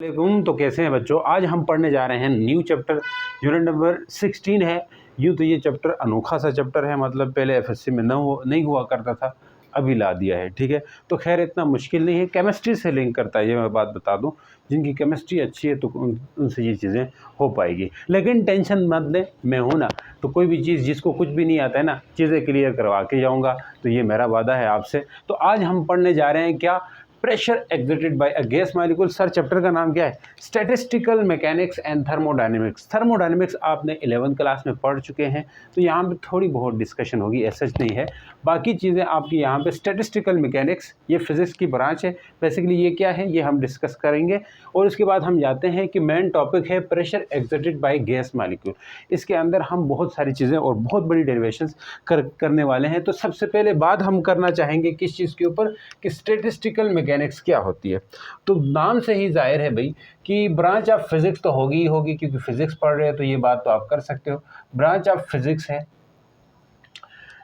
तो कैसे हैं बच्चों। आज हम पढ़ने जा रहे हैं न्यू चैप्टर, यूनिट नंबर 16 है। यूँ तो ये चैप्टर अनोखा सा चैप्टर है, मतलब पहले एफएससी में नहीं हुआ करता था, अभी ला दिया है। ठीक है, तो खैर इतना मुश्किल नहीं है, केमिस्ट्री से लिंक करता है, ये मैं बात बता दूं। जिनकी केमिस्ट्री अच्छी है तो उनसे ये चीज़ें हो पाएगी। लेकिन टेंशन मत लें, मैं हूँ ना, तो कोई भी चीज़ जिसको कुछ भी नहीं आता है ना, चीज़ें क्लियर करवा के जाऊँगा, तो ये मेरा वादा है आपसे। तो आज हम पढ़ने जा रहे हैं क्या, pressure exerted by a gas molecule. Sir chapter का नाम क्या है, statistical mechanics and thermodynamics. Thermodynamics आपने 11th क्लास में पढ़ चुके हैं, तो यहाँ पे थोड़ी बहुत डिस्कशन होगी, ऐसा नहीं है। बाकी चीज़ें आपकी यहाँ पे स्टैटिस्टिकल मैकेनिक्स, ये फिजिक्स की ब्रांच है। बेसिकली ये क्या है, ये हम डिस्कस करेंगे। और उसके बाद हम जाते हैं कि मेन टॉपिक है pressure exerted by gas molecule. इसके अंदर हम बहुत सारी चीज़ें और बहुत बड़ी डेरिवेशंस करने वाले हैं। तो सबसे पहले बात हम करना चाहेंगे किस चीज़ के ऊपर, कि स्टैटिस्टिकल मैकेनिक्स क्या होती है। तो नाम से ही जाहिर है भाई कि ब्रांच ऑफ फिजिक्स तो होगी ही होगी, क्योंकि फिजिक्स पढ़ रहे हैं तो ये बात तो आप कर सकते हो। ब्रांच ऑफ फिजिक्स है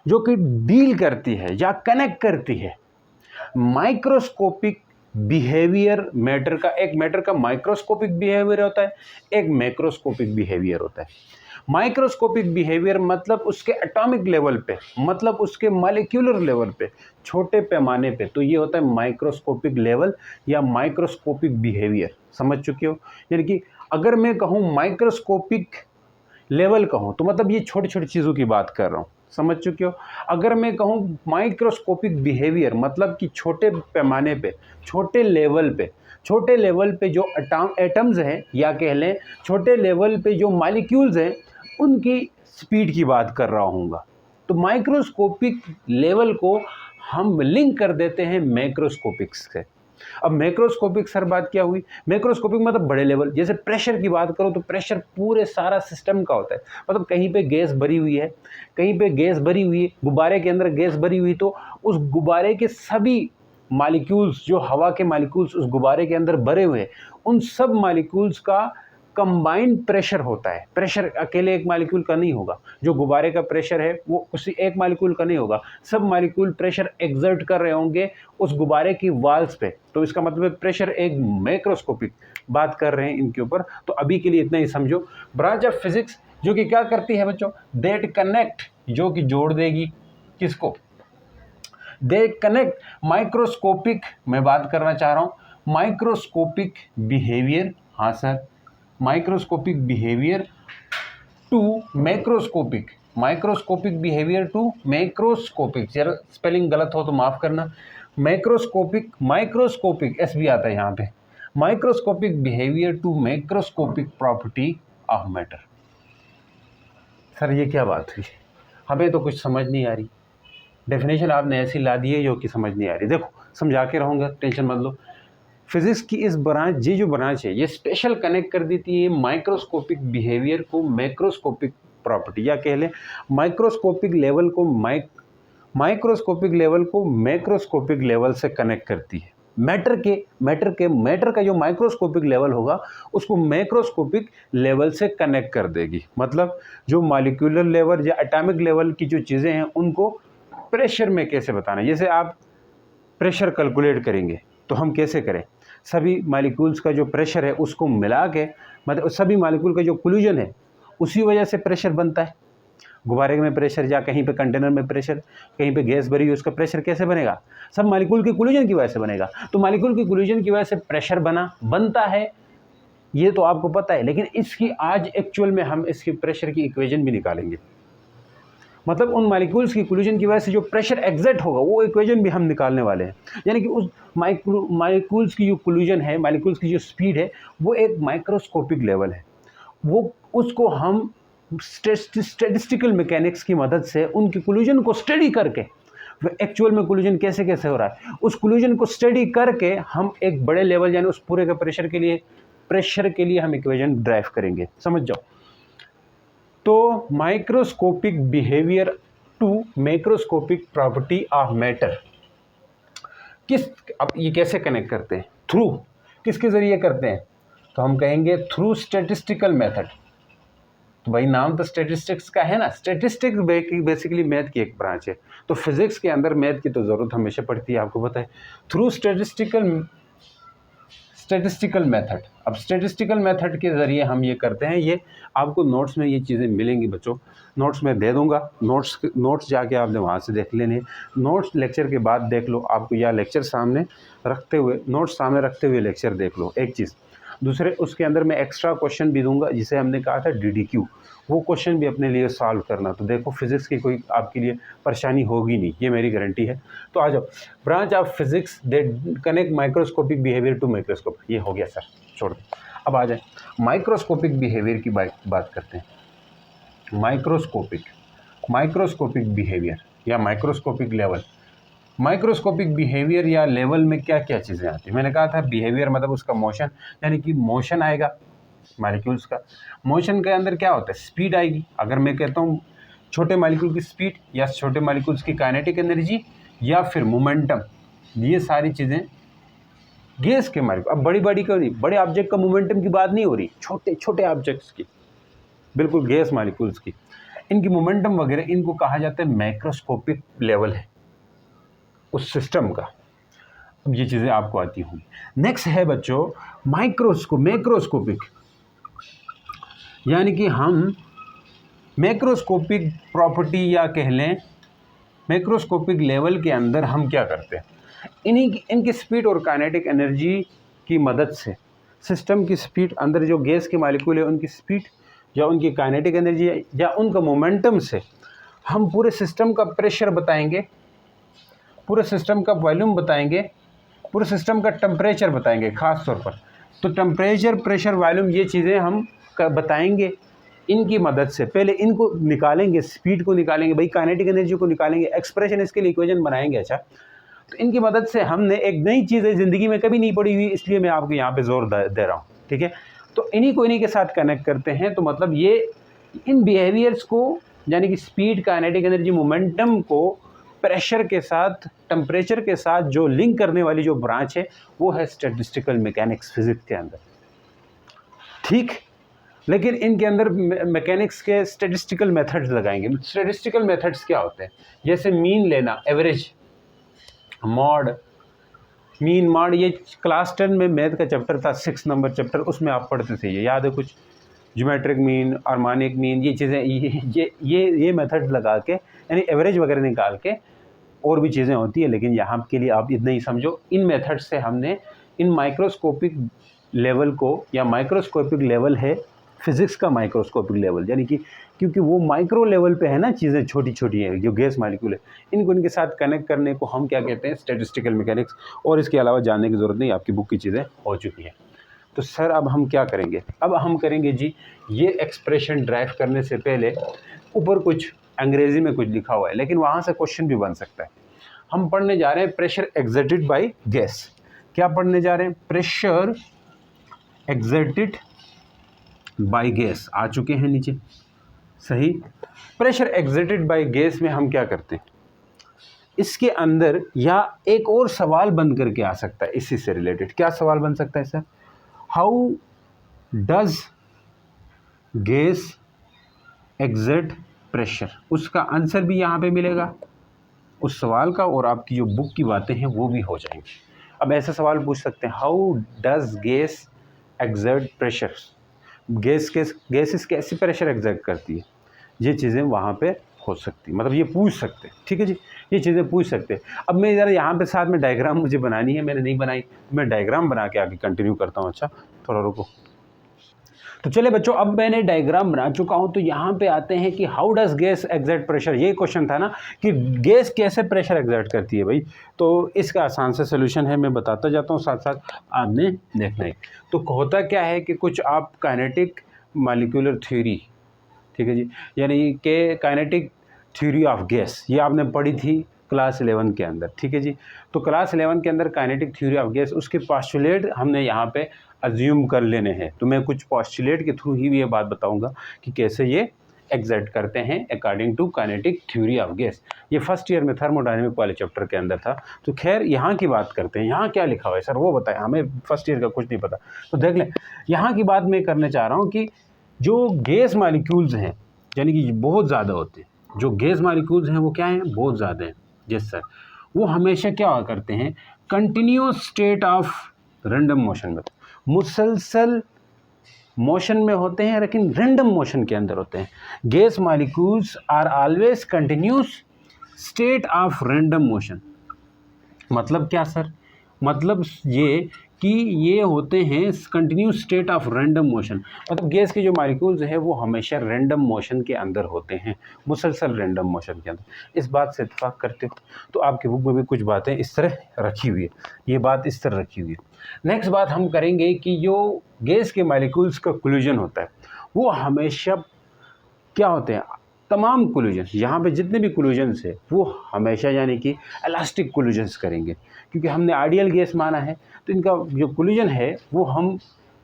जो कि डील करती है या कनेक्ट करती है माइक्रोस्कोपिक बिहेवियर मैटर का। एक मैटर का माइक्रोस्कोपिक बिहेवियर होता है, एक मैक्रोस्कोपिक बिहेवियर होता है। माइक्रोस्कोपिक बिहेवियर मतलब उसके एटॉमिक लेवल पे, मतलब उसके मॉलिक्यूलर लेवल पे, छोटे पैमाने पे, तो ये होता है माइक्रोस्कोपिक लेवल या माइक्रोस्कोपिक बिहेवियर। समझ चुके हो। यानी कि अगर मैं कहूँ माइक्रोस्कोपिक लेवल कहूँ तो मतलब ये छोटी छोटी चीज़ों की बात कर रहा हूँ, समझ चुके हो। अगर मैं कहूँ माइक्रोस्कोपिक बिहेवियर मतलब कि छोटे पैमाने पे, छोटे लेवल पे जो एटम्स हैं, या कह लें छोटे लेवल पे जो मॉलिक्यूल्स हैं, उनकी स्पीड की बात कर रहा हूँगा। तो माइक्रोस्कोपिक लेवल को हम लिंक कर देते हैं मैक्रोस्कोपिक से। अब मैक्रोस्कोपिक सर बात क्या हुई, मैक्रोस्कोपिक मतलब बड़े लेवल। जैसे प्रेशर की बात करो तो प्रेशर पूरे सारा सिस्टम का होता है। मतलब कहीं पे गैस भरी हुई है, कहीं पे गैस भरी हुई है, गुब्बारे के अंदर गैस भरी हुई, तो उस गुब्बारे के सभी मॉलिक्यूल्स, जो हवा के मॉलिक्यूल्स उस गुब्बारे के अंदर भरे हुए हैं, उन सब मॉलिक्यूल्स का कंबाइंड प्रेशर होता है। प्रेशर अकेले एक मॉलिक्यूल का नहीं होगा, जो गुब्बारे का प्रेशर है वो उसी एक मॉलिक्यूल का नहीं होगा, सब मॉलिक्यूल प्रेशर एक्सर्ट कर रहे होंगे उस गुब्बारे की वॉल्स पे। तो इसका मतलब प्रेशर एक मैक्रोस्कोपिक बात कर रहे हैं इनके ऊपर। तो अभी के लिए इतना ही समझो। ब्रांच ऑफ फिजिक्स जो कि क्या करती है बच्चों, दैट कनेक्ट, जो कि जोड़ देगी किसको, दे कनेक्ट माइक्रोस्कोपिक, मैं बात करना चाह रहा हूं माइक्रोस्कोपिक बिहेवियर, हाँ sir, microscopic behaviour to macroscopic, microscopic behaviour to macroscopic. जरा स्पेलिंग गलत हो तो माफ करना। माइक्रोस्कोपिक एस भी आता है यहाँ पे। Microscopic behaviour to macroscopic property of matter. Sir ये क्या बात हुई, हमें तो कुछ समझ नहीं आ रही। डेफिनेशन आपने ऐसी ला दी है जो कि समझ नहीं आ रही। देखो समझा के रहूँगा, टेंशन मत लो। फिजिक्स की इस ब्रांच, ये जो ब्रांच है, ये स्पेशल कनेक्ट कर देती है माइक्रोस्कोपिक बिहेवियर को मैक्रोस्कोपिक प्रॉपर्टी, या कह लें माइक्रोस्कोपिक लेवल को माइक्रोस्कोपिक लेवल को मैक्रोस्कोपिक लेवल से कनेक्ट करती है। मैटर का जो माइक्रोस्कोपिक लेवल होगा उसको मैक्रोस्कोपिक लेवल से कनेक्ट कर देगी। मतलब जो मॉलिक्यूलर लेवल या एटॉमिक लेवल की जो चीज़ें हैं उनको प्रेशर में कैसे बताना। जैसे आप प्रेशर कैलकुलेट करेंगे तो हम कैसे करें, सभी मॉलिक्यूल्स का जो प्रेशर है उसको मिला के, मतलब सभी मॉलिक्यूल का जो कोलिजन है उसी वजह से प्रेशर बनता है। गुब्बारे में प्रेशर या कहीं पे कंटेनर में प्रेशर, कहीं पे गैस भरी हुई, उसका प्रेशर कैसे बनेगा, सब मॉलिक्यूल के कोलिजन की वजह से बनेगा। तो मॉलिक्यूल के कोलिजन की वजह से प्रेशर बनता है, ये तो आपको पता है। लेकिन इसकी आज एक्चुअल में हम इसकी प्रेशर की इक्वेशन भी निकालेंगे। मतलब उन मॉलिक्यूल्स की कोलिजन की वजह से जो प्रेशर एग्जर्ट होगा वो इक्वेशन भी हम निकालने वाले हैं। यानी कि उस मॉलिक्यूल्स की जो कोलिजन है, मॉलिक्यूल्स की जो स्पीड है, वो एक माइक्रोस्कोपिक लेवल है। वो उसको हम स्टैटिस्टिकल मैकेनिक्स की मदद से उनकी कोलिजन को स्टडी करके, एक्चुअल में कोलिजन कैसे कैसे हो रहा है, उस कोलिजन को स्टडी करके हम एक बड़े लेवल, यानी उस पूरे के प्रेशर के लिए हम इक्वेशन ड्राइव करेंगे। समझ जाओ। तो microscopic behaviour to macroscopic property of matter, अब ये कैसे कनेक्ट करते हैं, थ्रू किसके जरिए करते हैं, तो हम कहेंगे थ्रू स्टैटिस्टिकल मेथड। तो भाई नाम तो स्टैटिस्टिक्स का है ना, स्टैटिस्टिक्स बेसिकली मैथ की एक ब्रांच है। तो फिजिक्स के अंदर मैथ की तो ज़रूरत हमेशा पड़ती है, आपको पता है। Through statistical method. अब स्टैटिस्टिकल मेथड के ज़रिए हम ये करते हैं, ये आपको नोट्स में ये चीज़ें मिलेंगी बच्चों, नोट्स में दे दूंगा, नोट्स जाके आपने वहाँ से देख लेने, नोट्स लेक्चर के बाद देख लो, आपको या लेक्चर सामने रखते हुए, नोट्स सामने रखते हुए लेक्चर देख लो, एक चीज़। दूसरे, उसके अंदर मैं एक्स्ट्रा क्वेश्चन भी दूंगा, जिसे हमने कहा था DDQ, वो क्वेश्चन भी अपने लिए सॉल्व करना। तो देखो फिजिक्स की कोई आपके लिए परेशानी होगी नहीं, ये मेरी गारंटी है। तो आ जाओ, branch of physics that connect microscopic behaviour to microscope, ये हो गया सर, छोड़ दो। अब आ जाए माइक्रोस्कोपिक बिहेवियर की बात करते हैं। माइक्रोस्कोपिक बिहेवियर या माइक्रोस्कोपिक लेवल। माइक्रोस्कोपिक बिहेवियर या लेवल में क्या क्या चीज़ें आती हैं? मैंने कहा था बिहेवियर मतलब उसका मोशन, यानी कि मोशन आएगा मॉलिक्यूल्स का। मोशन के अंदर क्या होता है? स्पीड आएगी। अगर मैं कहता हूँ छोटे मॉलिक्यूल की स्पीड, या छोटे मॉलिक्यूल्स की काइनेटिक एनर्जी, या फिर मोमेंटम, ये सारी चीज़ें गैस के मॉलिक्यूल। अब बड़ी का नहीं, बड़े ऑब्जेक्ट का मोमेंटम की बात नहीं हो रही, छोटे छोटे ऑब्जेक्ट्स की, बिल्कुल गैस मॉलिक्यूल्स की, इनकी मोमेंटम वगैरह, इनको कहा जाता है माइक्रोस्कोपिक लेवल है उस सिस्टम का। अब ये चीज़ें आपको आती होंगी। नेक्स्ट है बच्चों मैक्रोस्कोपिक, यानी कि हम मैक्रोस्कोपिक प्रॉपर्टी या कह लें मैक्रोस्कोपिक लेवल के अंदर हम क्या करते हैं, इनकी स्पीड और काइनेटिक एनर्जी की मदद से सिस्टम की स्पीड, अंदर जो गैस के मॉलिक्यूल है उनकी स्पीड या उनकी काइनेटिक एनर्जी या उनका मोमेंटम से हम पूरे सिस्टम का प्रेशर बताएंगे, पूरे सिस्टम का वॉल्यूम बताएंगे, पूरे सिस्टम का टेम्परेचर बताएंगे खास तौर पर। तो टेम्परेचर, प्रेशर, वॉल्यूम, ये चीज़ें हम बताएंगे इनकी मदद से। पहले इनको निकालेंगे, स्पीड को निकालेंगे, भाई काइनेटिक एनर्जी को निकालेंगे, एक्सप्रेशन इसके लिए इक्वेशन बनाएंगे। अच्छा, तो इनकी मदद से हमने एक नई चीज़ है, ज़िंदगी में कभी नहीं पड़ी हुई, इसलिए मैं आपको यहाँ पे जोर दे रहा हूँ, ठीक है। तो इन्हीं के साथ कनेक्ट करते हैं। तो मतलब ये इन बिहेवियर्स को, यानी कि स्पीड, काइनेटिक एनर्जी, मोमेंटम को प्रेशर के साथ, टेम्परेचर के साथ जो लिंक करने वाली जो ब्रांच है वो है स्टैटिस्टिकल मैकेनिक्स, फिजिक्स के अंदर, ठीक। लेकिन इनके अंदर मैकेनिक्स के स्टैटिस्टिकल मेथड्स लगाएंगे। स्टैटिस्टिकल मेथड्स क्या होते हैं? जैसे मीन लेना, एवरेज, मॉड, मीन, मॉड, ये क्लास 10 में मैथ का चैप्टर था, 6 नंबर चैप्टर, उसमें आप पढ़ते थे, ये याद है कुछ? ज्योमेट्रिक मीन, हार्मोनिक मीन, ये चीज़ें, ये मेथड लगा के, यानी एवरेज वगैरह निकाल के, और भी चीज़ें होती है, लेकिन यहाँ के लिए आप इतना ही समझो, इन मेथड से हमने इन माइक्रोस्कोपिक लेवल को, या माइक्रोस्कोपिक लेवल है फिजिक्स का माइक्रोस्कोपिक लेवल, यानी कि क्योंकि वो माइक्रो लेवल पे है ना, चीज़ें छोटी छोटी हैं जो गैस मॉलिक्यूल है, इनको इनके साथ कनेक्ट करने को हम क्या कहते हैं? Statistical mechanics. और इसके अलावा जानने की ज़रूरत नहीं, आपकी बुक की चीज़ें हो चुकी हैं। तो सर अब हम क्या करेंगे? अब हम करेंगे जी, ये एक्सप्रेशन ड्राइव करने से पहले ऊपर कुछ अंग्रेज़ी में कुछ लिखा हुआ है, लेकिन वहाँ से क्वेश्चन भी बन सकता है। हम पढ़ने जा रहे हैं प्रेशर एक्सर्टेड बाय गैस। क्या पढ़ने जा रहे हैं? Pressure exerted by gas. आ चुके हैं नीचे, सही। प्रेशर एक्सर्टेड बाय गैस में हम क्या करते हैं? इसके अंदर या एक और सवाल बन करके आ सकता है इसी से रिलेटेड। क्या सवाल बन सकता है sir? How does gas exert pressure? उसका आंसर भी यहाँ पे मिलेगा उस सवाल का, और आपकी जो बुक की बातें हैं वो भी हो जाएंगी। अब ऐसा सवाल पूछ सकते हैं, how does gas exert pressure? Gases कैसे प्रेशर एक्सर्ट करती है? ये चीज़ें वहाँ पे हो सकती, मतलब ये पूछ सकते हैं, ठीक है जी, ये चीज़ें पूछ सकते हैं। अब मैं ज़रा यहाँ पे साथ में डायग्राम मुझे बनानी है, मैंने नहीं बनाई, मैं डायग्राम बना के आगे कंटिन्यू करता हूँ। अच्छा, थोड़ा रुको। तो चले बच्चों, अब मैंने डायग्राम बना चुका हूँ, तो यहाँ पे आते हैं कि how does gas exert pressure. ये क्वेश्चन था ना कि गैस कैसे प्रेशर एक्सर्ट करती है भाई, तो इसका आसान सा सोल्यूशन है, मैं बताता जाता हूँ, साथ साथ आपने देखना है। तो होता क्या है कि कुछ आप काइनेटिक मॉलिक्यूलर थ्योरी, ठीक है जी, यानी कि काइनेटिक थ्योरी ऑफ गैस, ये आपने पढ़ी थी क्लास 11 के अंदर, ठीक है जी। तो क्लास 11 के अंदर काइनेटिक थ्योरी ऑफ गैस, उसके पोस्टुलेट हमने यहाँ पे अज्यूम कर लेने हैं। तो मैं कुछ पोस्टुलेट के थ्रू ही ये बात बताऊंगा कि कैसे ये एक्सर्ट करते हैं according to kinetic theory of gas. ये फर्स्ट ईयर में थर्मोडायनेमिक वाले चैप्टर के अंदर था। तो खैर यहाँ की बात करते हैं, यहाँ क्या लिखा हुआ है सर वो बताएं, हमें फर्स्ट ईयर का कुछ नहीं पता। तो देख लें, यहाँ की बात मैं करने चाह रहा हूँ कि जो गैस मॉलिक्यूल्स हैं, यानी कि बहुत ज़्यादा होते हैं, जो गैस मॉलिक्यूल्स हैं वो क्या हैं? बहुत ज़्यादा हैं। यस सर, वो हमेशा क्या करते हैं? Continuous state of random motion में। मुसलसल मोशन में होते हैं लेकिन रैंडम मोशन के अंदर होते हैं। Gas molecules are always continuous state of random motion. मतलब क्या सर? मतलब ये कि ये होते हैं continuous state of random motion. मतलब गैस के जो मॉलिक्यूल्स है वो हमेशा रैंडम मोशन के अंदर होते हैं, मुसलसल रैंडम मोशन के अंदर। इस बात से इत्तेफाक करते हो? तो आपकी बुक में भी कुछ बातें इस तरह रखी हुई है, ये बात इस तरह रखी हुई है। नेक्स्ट बात हम करेंगे कि जो गैस के मॉलिक्यूल्स का कोलिजन होता है वो हमेशा क्या होते हैं? तमाम कोलिजन, यहाँ पे जितने भी कोलिजन्स है वो हमेशा यानी कि इलास्टिक कोलिजन्स करेंगे, क्योंकि हमने आइडियल गैस माना है। तो इनका जो कोलिजन है वो हम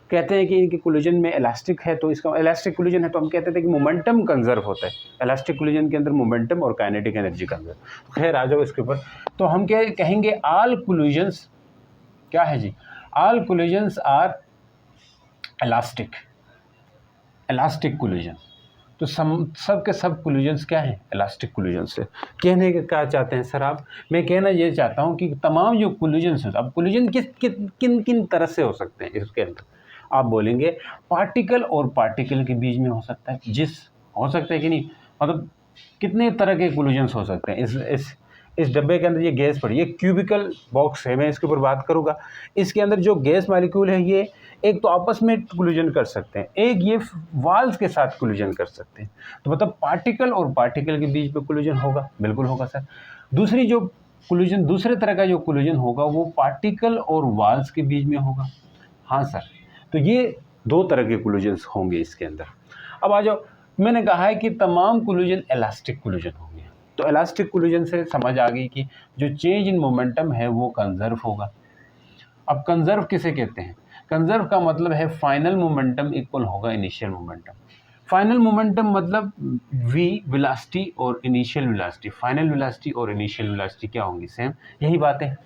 कहते हैं कि इनके कोलिजन में इलास्टिक है, तो इसका इलास्टिक कोलिजन है तो हम कहते थे कि मोमेंटम कंजर्व होता है। इलास्टिक कोलिजन के अंदर मोमेंटम और काइनेटिक एनर्जी कंजर्व। तो खैर आ जाओ इसके ऊपर। तो हम क्या कहेंगे? ऑल कोलिजन्स क्या है जी? All collisions are elastic, elastic collision. तो सब के सब कोलिजन्स क्या हैं? इलास्टिक कोलिजन्स है। कहने का क्या चाहते हैं सर आप? मैं कहना ये चाहता हूँ कि तमाम जो कोलिजन्स हैं, अब कोलिजन किन किन तरह से हो सकते हैं इसके अंदर? आप बोलेंगे पार्टिकल और पार्टिकल के बीच में हो सकता है, जिस हो सकता है कि नहीं? मतलब कितने तरह के कोलिजन्स हो सकते हैं? इस डब्बे के अंदर ये गैस पड़ी, ये क्यूबिकल बॉक्स है, मैं इसके ऊपर बात करूँगा। इसके अंदर जो गैस मॉलिक्यूल है ये एक तो आपस में कोलिजन कर सकते हैं, एक ये वाल्स के साथ कोलिजन कर सकते हैं। तो मतलब पार्टिकल और पार्टिकल के बीच में कोलिजन होगा, बिल्कुल होगा सर। दूसरी जो कोलिजन, दूसरे तरह का जो कोलिजन होगा वो पार्टिकल और वाल्स के बीच में होगा। हाँ सर, तो ये दो तरह के कोलिजन्स होंगे इसके अंदर। अब आ जाओ, मैंने कहा है कि तमाम कोलिजन इलास्टिक कोलिजन होंगे। तो इलास्टिक कोलिजन से समझ आ गई कि जो चेंज इन मोमेंटम है वो कंजर्व होगा। अब कंजर्व किसे कहते हैं? कंजर्व का मतलब है फाइनल मोमेंटम इक्वल होगा इनिशियल मोमेंटम। फाइनल मोमेंटम मतलब v वेलोसिटी और इनिशियल वेलोसिटी, फाइनल वेलोसिटी और इनिशियल वेलोसिटी क्या होंगी? सेम, यही बातें हैं।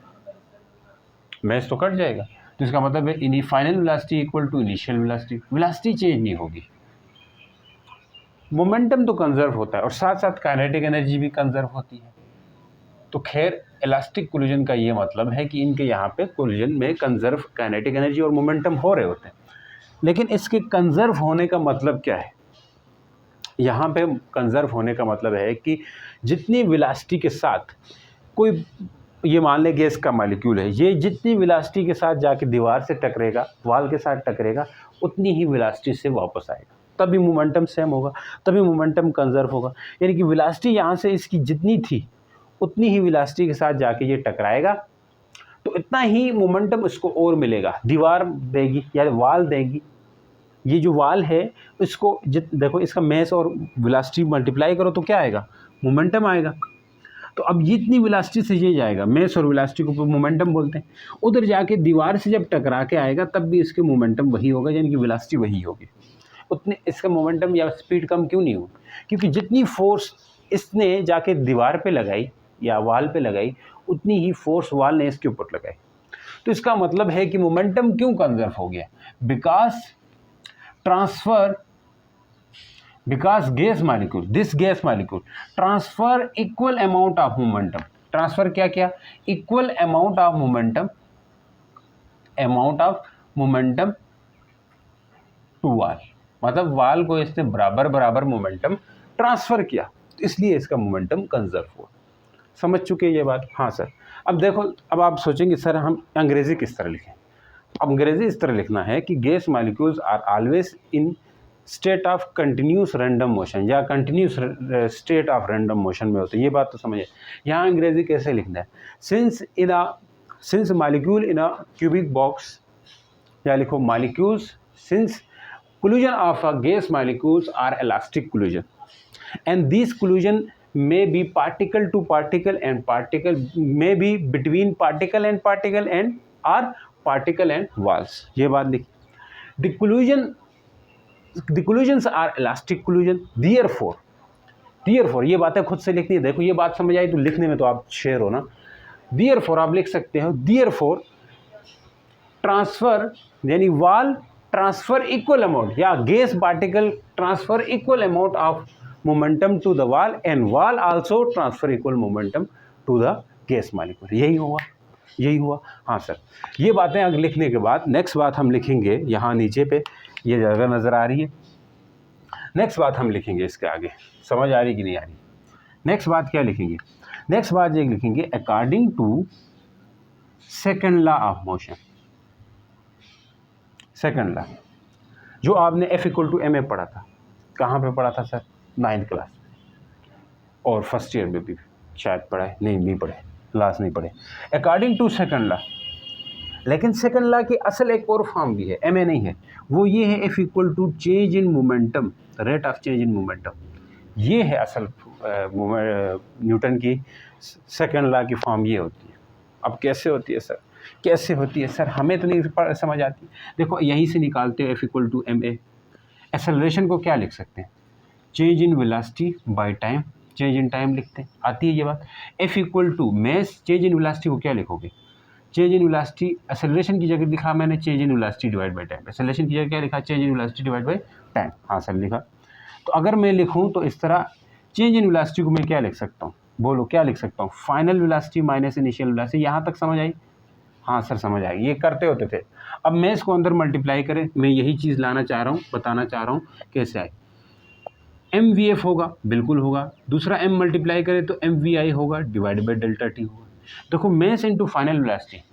मैच तो कट जाएगा। तो इसका मतलब है final velocity equal to initial velocity, velocity change नहीं होगी। मोमेंटम तो कंजर्व होता है और साथ साथ काइनेटिक एनर्जी भी कंजर्व होती है। तो खैर इलास्टिक कोलिजन का ये मतलब है कि इनके यहाँ पे कोलिजन में कंजर्व काइनेटिक एनर्जी और मोमेंटम हो रहे होते हैं। लेकिन इसके कंजर्व होने का मतलब क्या है? यहाँ पे कंजर्व होने का मतलब है कि जितनी वेलोसिटी के साथ कोई, ये मान लें गैस का मॉलिक्यूल है, ये जितनी वेलोसिटी के साथ जाके दीवार से टकरेगा, वाल के साथ टकरेगा, उतनी ही वेलोसिटी से वापस आएगा, तभी मोमेंटम सेम होगा, तभी मोमेंटम कंजर्व होगा। यानी कि वेलोसिटी यहाँ से इसकी जितनी थी उतनी ही वेलोसिटी के साथ जाके ये टकराएगा, तो इतना ही मोमेंटम इसको और मिलेगा। दीवार देगी या वाल देगी, ये जो वाल है इसको देखो, इसका मैस और वेलोसिटी मल्टीप्लाई करो तो क्या आएगा? मोमेंटम आएगा। तो अब इतनी वेलोसिटी से ये जाएगा, मैस और वेलोसिटी को मोमेंटम बोलते हैं। उधर जाके दीवार से जब टकरा के आएगा तब भी इसके मोमेंटम वही होगा, यानी कि वेलोसिटी वही होगी। उतने इसका मोमेंटम या स्पीड कम क्यों नहीं हो? क्योंकि जितनी फोर्स इसने जाके दीवार पे लगाई या वाल पे लगाई, उतनी ही फोर्स वाल ने इसके ऊपर लगाई। तो इसका मतलब है कि मोमेंटम क्यों कंजर्व हो गया? Because gas molecule, this gas molecule transfer equal amount of momentum. Transfer क्या किया? Equal amount of momentum to wall. मतलब वाल को इसने बराबर बराबर मोमेंटम ट्रांसफर किया, इसलिए इसका मोमेंटम कंजर्व हुआ। समझ चुके ये बात? हाँ सर। अब देखो, अब आप सोचेंगे सर हम अंग्रेजी किस तरह लिखें? अब अंग्रेजी इस तरह लिखना है कि gas molecules are always in state of continuous random motion, या continuous state of random motion में होते हैं। ये बात तो समझिए। यहाँ अंग्रेजी कैसे लिखना है? Since molecule in a cubic box, या लिखो molecules since collision of a gas molecules are elastic collision, and these collision may be particle to particle and particle may be between particle and particle and or particle and walls। ये बात लिखी। the collisions are elastic collision, therefore ये बातें खुद से लिखनी है। देखो ये बात समझ आई तो लिखने में तो आप शेर हो ना। therefore आप लिख सकते हो, therefore ट्रांसफर यानी वाल ट्रांसफर इक्वल अमाउंट, या gas particle transfer equal amount of momentum to the wall, and wall also transfer equal momentum to the gas molecule. यही होगा। यही हुआ। हाँ सर, ये बातें अगर लिखने के बाद नेक्स्ट बात हम लिखेंगे यहाँ नीचे पे, ये जगह नज़र आ रही है। नेक्स्ट बात हम लिखेंगे इसके आगे, समझ आ रही कि नहीं आ रही? नेक्स्ट बात क्या लिखेंगे? नेक्स्ट बात ये लिखेंगे according to second law of motion. Second law जो आपने F = ma पढ़ा था, कहाँ पे पढ़ा था सर? 9th क्लास में, और फर्स्ट ईयर में भी शायद पढ़ा है, नहीं पढ़े, लास्ट नहीं पढ़े। अकॉर्डिंग टू सेकंड लॉ, लेकिन सेकंड लॉ की असल एक और फॉर्म भी है, ma नहीं है, वो ये है F = change in momentum, rate of change in momentum. ये है असल न्यूटन की सेकंड लॉ की फॉर्म, ये होती है। अब कैसे होती है सर? कैसे होती है सर? हमें तो नहीं समझ आती। देखो यहीं से निकालते हो F = ma। एक्सेलरेशन को क्या लिख सकते हैं? Change in velocity by time, change in time लिखते हैं, आती है ये बात। F = mass, change in velocity को क्या लिखोगे? चेंज इन वेलोसिटी, एक्सेलरेशन की जगह लिखा मैंने change in velocity divide by time, acceleration की जगह क्या लिखा? Change in velocity divide by time. हाँ सर लिखा। तो अगर मैं लिखूँ तो इस तरह, चेंज इन वेलोसिटी को मैं क्या लिख सकता हूँ? बोलो क्या लिख सकता हूँ? Final velocity minus initial velocity. यहाँ तक समझ आई? हाँ सर समझ आएगी, ये करते होते थे। अब मैं इसको अंदर मल्टीप्लाई करें, मैं यही चीज़ लाना चाह रहा हूँ, बताना चाह रहा हूँ कैसे आए। MVF होगा, बिल्कुल होगा। दूसरा M मल्टीप्लाई करें तो MVI होगा डिवाइड बाई डेल्टा टी होगा। देखो मास इनटू फाइनल वेलोसिटी,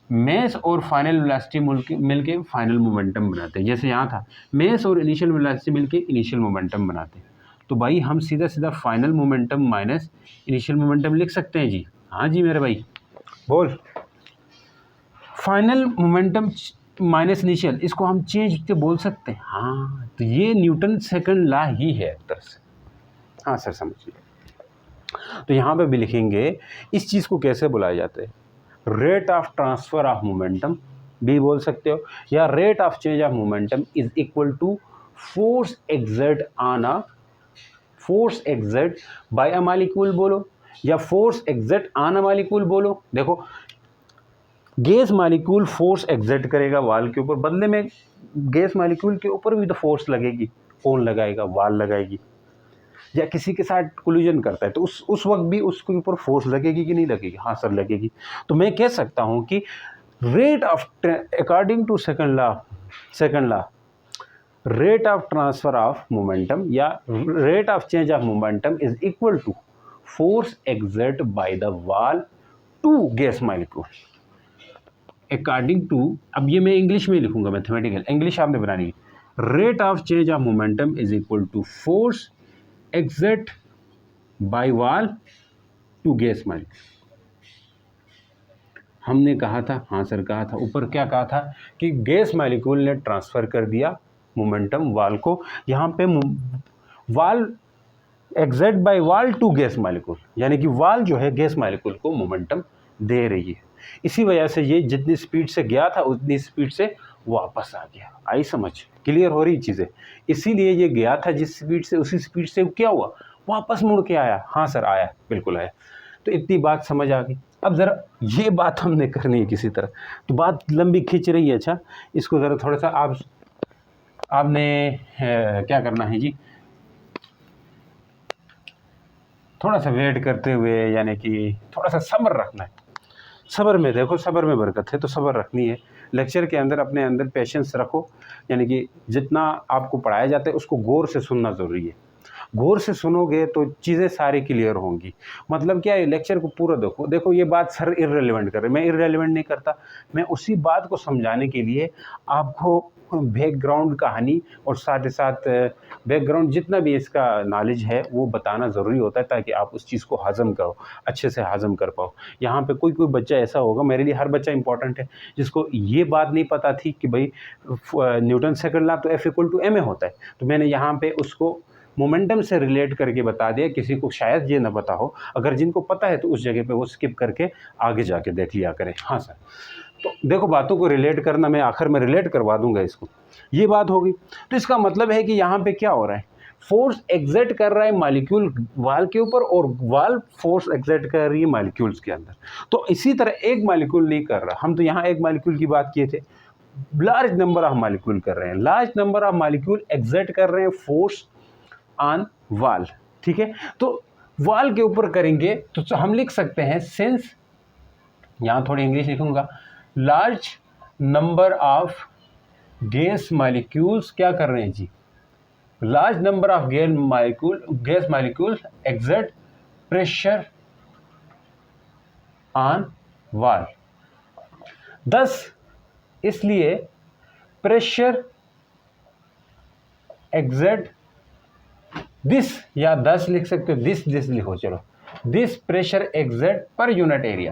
मास और फाइनल वेलोसिटी मिलके फाइनल मोमेंटम बनाते हैं। जैसे यहाँ था मास और इनिशियल वेलोसिटी मिलके इनिशियल मोमेंटम बनाते हैं। तो भाई हम सीधा सीधा final momentum minus initial momentum लिख सकते हैं जी। हाँ जी मेरे भाई बोल। फाइनल मोमेंटम माइनस इनिशियल, इसको हम चेंज के बोल सकते हैं। हाँ तो ये न्यूटन सेकंड लॉ ही है एक तरह से। हाँ सर समझिए। तो यहाँ पे भी लिखेंगे इस चीज़ को कैसे बुलाया जाता है? Rate of transfer of momentum भी बोल सकते हो, या rate of change of momentum is equal to force exert on a, force exert by a molecule बोलो, या force exert on a molecule बोलो। देखो गैस मॉलिक्यूल फोर्स एक्सर्ट करेगा वाल के ऊपर, बदले में गैस मॉलिक्यूल के ऊपर भी तो फोर्स लगेगी। कौन लगाएगा? वाल लगाएगी। या किसी के साथ कोलिजन करता है तो उस वक्त भी उसके ऊपर फोर्स लगेगी कि नहीं लगेगी? हाँ सर लगेगी। तो मैं कह सकता हूँ कि rate of according to second law rate of transfer of momentum या rate of change of momentum is equal to force exert by the wall to gas molecule. According to, अब ये मैं इंग्लिश में लिखूंगा, मैथमेटिकल इंग्लिश आपने बनानी है। Rate of change of momentum is equal to force exert by wall to gas molecule. हमने कहा था, हाँ सर कहा था, ऊपर क्या कहा था कि गैस मॉलिक्यूल ने ट्रांसफ़र कर दिया मोमेंटम वाल को। यहाँ पे वाल एक्सर्ट बाय वाल टू गैस मॉलिक्यूल, यानी कि वाल जो है गैस मॉलिक्यूल को मोमेंटम दे रही है। इसी वजह से ये जितनी स्पीड से गया था उतनी स्पीड से वापस आ गया। आई समझ? क्लियर हो रही चीज़ें? इसीलिए ये गया था जिस स्पीड से, उसी स्पीड से क्या हुआ? वापस मुड़ के आया। हाँ सर आया, बिल्कुल आया। तो इतनी बात समझ आ गई। अब ज़रा ये बात हमने करनी है किसी तरह, तो बात लंबी खींच रही है। अच्छा इसको ज़रा थोड़ा सा आपने क्या करना है जी, थोड़ा सा वेट करते हुए, यानी कि थोड़ा सा सब्र रखना है। सब्र में देखो, सब्र में बरकत है, तो सब्र रखनी है। लेक्चर के अंदर अपने अंदर पेशेंस रखो, यानी कि जितना आपको पढ़ाया जाता है उसको गौर से सुनना ज़रूरी है। गौर से सुनोगे तो चीज़ें सारी क्लियर होंगी। मतलब क्या है, लेक्चर को पूरा देखो ये बात सर इररेलेवेंट कर रहे, मैं इररेलेवेंट नहीं करता, मैं उसी बात को समझाने के लिए आपको बैकग्राउंड कहानी और साथ ही साथ बैकग्राउंड जितना भी इसका नॉलेज है वो बताना ज़रूरी होता है, ताकि आप उस चीज़ को हज़म करो, अच्छे से हज़म कर पाओ। यहाँ पे कोई बच्चा ऐसा होगा, मेरे लिए हर बच्चा इंपॉर्टेंट है, जिसको ये बात नहीं पता थी कि भाई न्यूटन सेकंड लॉ तो F = ma होता है, तो मैंने यहाँ पे उसको मोमेंटम से रिलेट करके बता दिया। किसी को शायद ये ना पता हो, अगर जिनको पता है तो उस जगह पे वो स्किप करके आगे जाके देख लिया करें। हाँ सर, तो देखो बातों को रिलेट करना, मैं आखिर में रिलेट करवा दूंगा इसको। ये बात होगी, तो इसका मतलब है कि यहाँ पे क्या हो रहा है, फोर्स एक्सर्ट कर रहा है मॉलिक्यूल वाल के ऊपर, और वाल फोर्स एक्सर्ट कर रही है मॉलिक्यूल्स के अंदर। तो इसी तरह एक मॉलिक्यूल नहीं कर रहा, हम तो यहाँ एक मॉलिक्यूल की बात किए थे, लार्ज नंबर ऑफ मॉलिक्यूल कर रहे हैं, large number of molecule exert कर रहे हैं फोर्स ऑन वाल। ठीक है, तो वाल के ऊपर करेंगे तो हम लिख सकते हैं सिंस यहाँ थोड़ी इंग्लिश लिखूंगा। Large number of gas molecules क्या कर रहे हैं जी, large number of gas molecules exert pressure on wall. 10 इसलिए प्रेशर एक्सर्ट दिस, या 10 लिख सकते हो, दिस लिखो, चलो this pressure exert per unit area.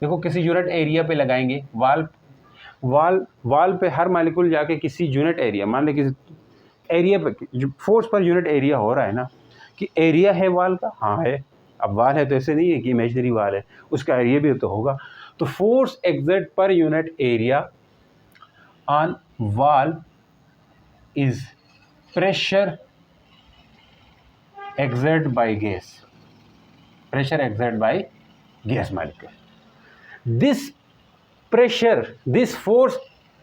देखो किसी यूनिट एरिया पे लगाएंगे, वाल पे हर मालिक्यूल जाके किसी यूनिट एरिया, मान ले किसी एरिया पे जो फोर्स पर यूनिट एरिया हो रहा है ना, कि एरिया है वाल का, हाँ है, अब वाल है तो ऐसे नहीं है कि इमेजिनरी वाल है, उसका एरिया भी तो होगा। तो force exert per unit area on wall is pressure exert by gas, pressure exert by gas molecule. This force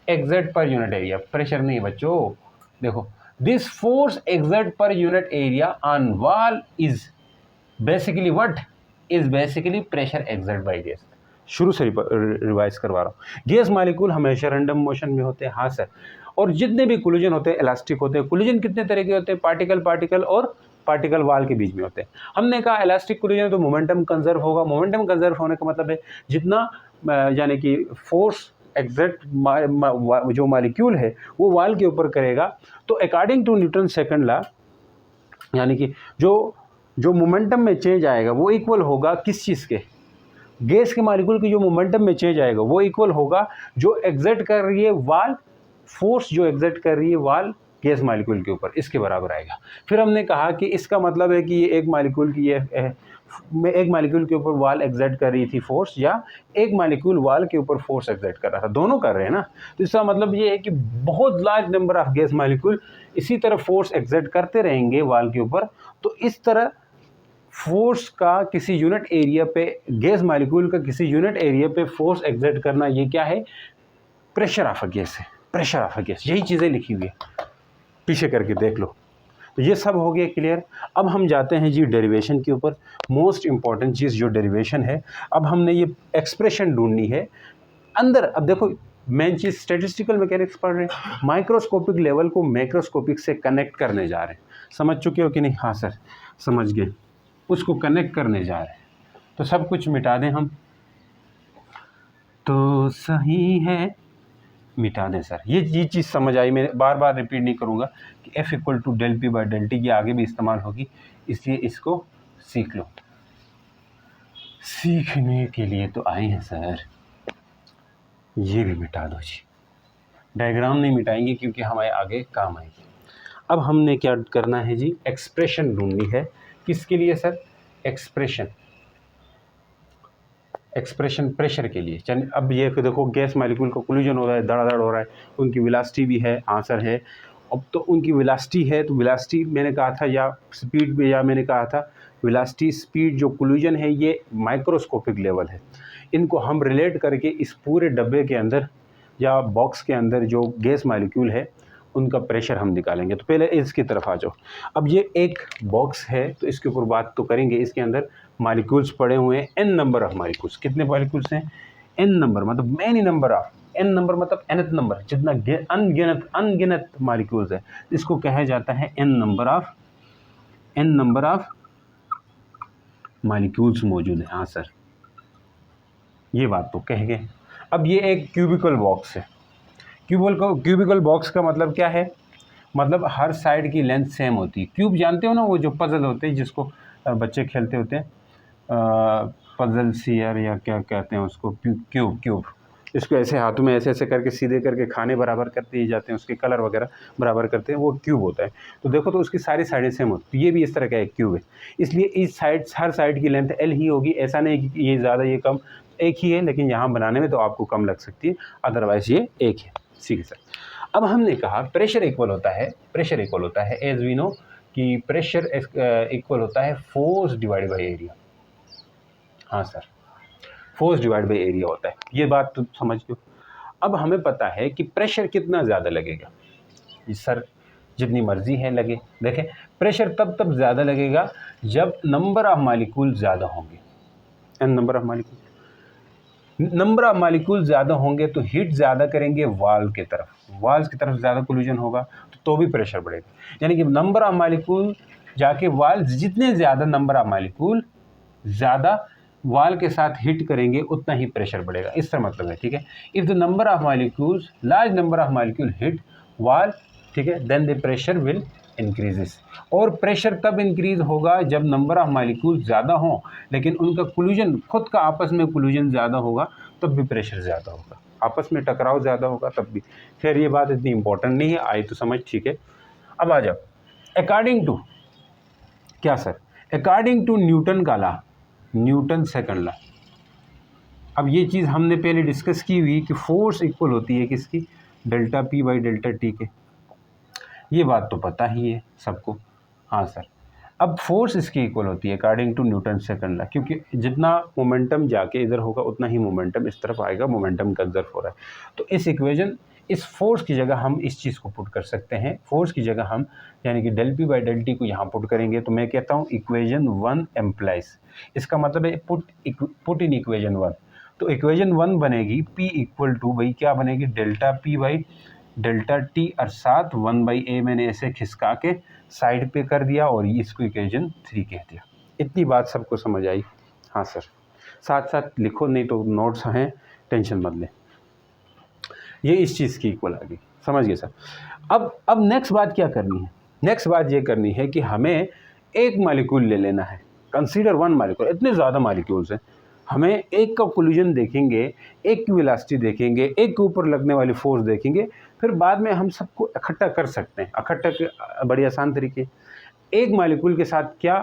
exert per unit area, pressure नहीं बच्चों, देखो this force exert per unit area on wall is basically what, is basically pressure exert by gas. शुरू से revise करवा रहा हूँ। Gas molecule हमेशा random motion में होते हैं, हाँ सर, और जितने भी कोलिजन होते हैं इलास्टिक होते हैं। कोलिजन कितने तरह के होते हैं, पार्टिकल और पार्टिकल वाल के बीच में होते हैं। हमने कहा इलास्टिक कोलिजन तो मोमेंटम कंजर्व होगा। मोमेंटम कंजर्व होने का मतलब है जितना यानी कि फोर्स एग्जैक्ट जो मॉलिक्यूल है वो वाल के ऊपर करेगा, तो according to Newton second law यानी कि जो मोमेंटम में चेंज आएगा वो इक्वल होगा किस चीज़ के, गैस के मॉलिक्यूल की जो मोमेंटम में चेंज आएगा वो इक्वल होगा जो एग्जर्ट कर रही है वाल, फोर्स जो एग्जर्ट कर रही है वाल गैस मॉलिक्यूल के ऊपर, इसके बराबर आएगा। फिर हमने कहा कि इसका मतलब है कि ये एक मॉलिक्यूल की एक मॉलिक्यूल के ऊपर वाल एग्जर्ट कर रही थी फोर्स, या एक मॉलिक्यूल वाल के ऊपर फोर्स एग्जर्ट कर रहा था, दोनों कर रहे हैं ना। तो इसका मतलब ये है कि बहुत large number of gas molecule इसी तरह फोर्स एग्जर्ट करते रहेंगे वाल के ऊपर। तो इस तरह फोर्स का किसी यूनिट एरिया पे, गैस मॉलिक्यूल का किसी यूनिट एरिया पे फोर्स एग्जर्ट करना, ये क्या है, प्रेशर ऑफ अ गैस है, प्रेशर ऑफ अ गैस। यही चीज़ें लिखी हुई है, पीछे करके देख लो। तो ये सब हो गया क्लियर। अब हम जाते हैं जी डेरिवेशन के ऊपर। मोस्ट इंपॉर्टेंट चीज़ जो डेरिवेशन है, अब हमने ये एक्सप्रेशन ढूंढनी है अंदर। अब देखो मेन चीज़ स्टैटिस्टिकल मैकेनिक्स पढ़ रहे हैं, माइक्रोस्कोपिक लेवल को मैक्रोस्कोपिक से कनेक्ट करने जा रहे हैं। समझ चुके हो कि नहीं? हाँ सर समझ गए, उसको कनेक्ट करने जा रहे हैं। तो सब कुछ मिटा दें हम, तो सही है, मिटा दें सर। ये चीज़ समझ आई, मैं बार बार रिपीट नहीं करूँगा कि F equal to del P by del T की आगे भी इस्तेमाल होगी, इसलिए इसको सीख लो। सीखने के लिए तो आए हैं सर। ये भी मिटा दो जी, डायग्राम नहीं मिटाएंगे क्योंकि हमारे आगे काम आएगी। अब हमने क्या करना है जी, एक्सप्रेशन ढूंढनी है। किसके लिए सर? एक्सप्रेशन प्रेशर के लिए। चलिए अब ये देखो गैस मॉलिक्यूल का कोलिजन हो रहा है, धड़ाधड़ हो रहा है, उनकी वेलोसिटी भी है, आंसर है। अब तो उनकी वेलोसिटी है, तो वेलोसिटी मैंने कहा था, या स्पीड में, या मैंने कहा था वेलोसिटी स्पीड जो कोलिजन है ये माइक्रोस्कोपिक लेवल है। इनको हम रिलेट करके इस पूरे डब्बे के अंदर या बॉक्स के अंदर जो गैस मॉलिक्यूल है उनका प्रेशर हम निकालेंगे। तो पहले इसकी तरफ आ जाओ। अब ये एक बॉक्स है तो इसके ऊपर बात तो करेंगे। इसके अंदर मॉलिक्यूल्स पड़े हुए हैं, n नंबर ऑफ मॉलिक्यूल्स। कितने मॉलिक्यूल्स हैं? n नंबर, मतलब many number of, n number मतलब nth नंबर, जितना अनगिनत मॉलिक्यूल्स है इसको कहा जाता है n नंबर ऑफ मॉलिक्यूल्स मौजूद है। हाँ सर ये बात तो कह गए। अब ये एक क्यूबिकल बॉक्स है। क्यूबिकल बॉक्स का मतलब क्या है? मतलब हर साइड की लेंथ सेम होती है। क्यूब जानते हो ना, वो जो पजल होते हैं जिसको बच्चे खेलते होते हैं, पजल सीयर या क्या कहते हैं उसको, क्यूब। इसको ऐसे हाथों में ऐसे करके सीधे करके खाने बराबर करते ही जाते हैं, उसके कलर वगैरह बराबर करते हैं, वो क्यूब होता है। तो देखो तो उसकी सारी साइडें सेम होती है। तो ये भी इस तरह का एक क्यूब है, इसलिए इस साइड हर साइड की लेंथ एल ही होगी। ऐसा नहीं कि ये ज़्यादा ये कम, एक ही है, लेकिन यहाँ बनाने में तो आपको कम लग सकती है, अदरवाइज़ ये एक है। ठीक है सर। अब हमने कहा प्रेशर इक्वल होता है एज वी नो कि प्रेशर इक्वल होता है फोर्स डिवाइड बाय एरिया। हाँ sir force divide by area होता है, ये बात तो समझ लो। अब हमें पता है कि प्रेशर कितना ज़्यादा लगेगा। सर जितनी मर्जी है लगे। देखें प्रेशर तब ज़्यादा लगेगा जब नंबर ऑफ मॉलिक्यूल ज़्यादा होंगे, n number of molecule. Number of molecule ज़्यादा होंगे तो हीट ज़्यादा करेंगे वाल्व की तरफ ज़्यादा कोलिजन होगा तो भी प्रेशर बढ़ेगा। यानी कि नंबर ऑफ मालिक्यूल जाके वाल्व, जितने ज़्यादा नंबर ऑफ मालिक्यूल ज़्यादा वाल के साथ हिट करेंगे उतना ही प्रेशर बढ़ेगा, इसका मतलब है, ठीक है। If the number of molecules, large number of molecule hit wall, ठीक है, then the pressure will increases. और प्रेशर तब इंक्रीज होगा जब नंबर ऑफ मालिक्यूल ज़्यादा हों लेकिन उनका कोलिजन, खुद का आपस में कोलिजन ज़्यादा होगा तब भी प्रेशर ज़्यादा होगा, आपस में टकराव ज़्यादा होगा तब भी। खैर ये बात इतनी इंपॉर्टेंट नहीं है, आई तो समझ, ठीक है। अब आ जाओ, अकॉर्डिंग टू क्या सर, अकॉर्डिंग टू न्यूटन का लॉ, न्यूटन सेकंड लॉ। अब ये चीज़ हमने पहले डिस्कस की हुई कि फोर्स इक्वल होती है किसकी, delta P by delta T के, ये बात तो पता ही है सबको। हाँ सर, अब फोर्स इसकी इक्वल होती है according to Newton second law, क्योंकि जितना मोमेंटम जाके इधर होगा उतना ही मोमेंटम इस तरफ आएगा, मोमेंटम कंजर्व हो रहा है। तो इस इक्वेशन, इस फोर्स की जगह हम इस चीज़ को पुट कर सकते हैं, फोर्स की जगह हम यानी कि del P by del T को यहाँ पुट करेंगे। तो मैं कहता हूँ इक्वेशन 1 एम्प्लाइज, इसका मतलब है पुट इन इक्वेशन 1। तो इक्वेशन 1 बनेगी P इक्वल टू, भाई क्या बनेगी, delta P by delta T, और साथ 1/a मैंने ऐसे खिसका के साइड पे कर दिया और इसको इक्वेशन 3 कह दिया। इतनी बात सबको समझ आई? हाँ सर, साथ साथ लिखो नहीं तो नोट्स हैं, टेंशन मत लें। ये इस चीज़ की इक्वल आ गई, समझ गए सर। अब नेक्स्ट बात क्या करनी है, नेक्स्ट बात ये करनी है कि हमें एक मालिक्यूल ले लेना है, कंसीडर 1 मालिक्यूल, इतने ज़्यादा मालिक्यूल्स हैं, हमें एक का कोलिजन देखेंगे, एक की वेलोसिटी देखेंगे, एक के ऊपर लगने वाली फोर्स देखेंगे, फिर बाद में हम सबको इकट्ठा कर सकते हैं, इकट्ठा के बड़ी आसान तरीके। एक मालिक्यूल के साथ क्या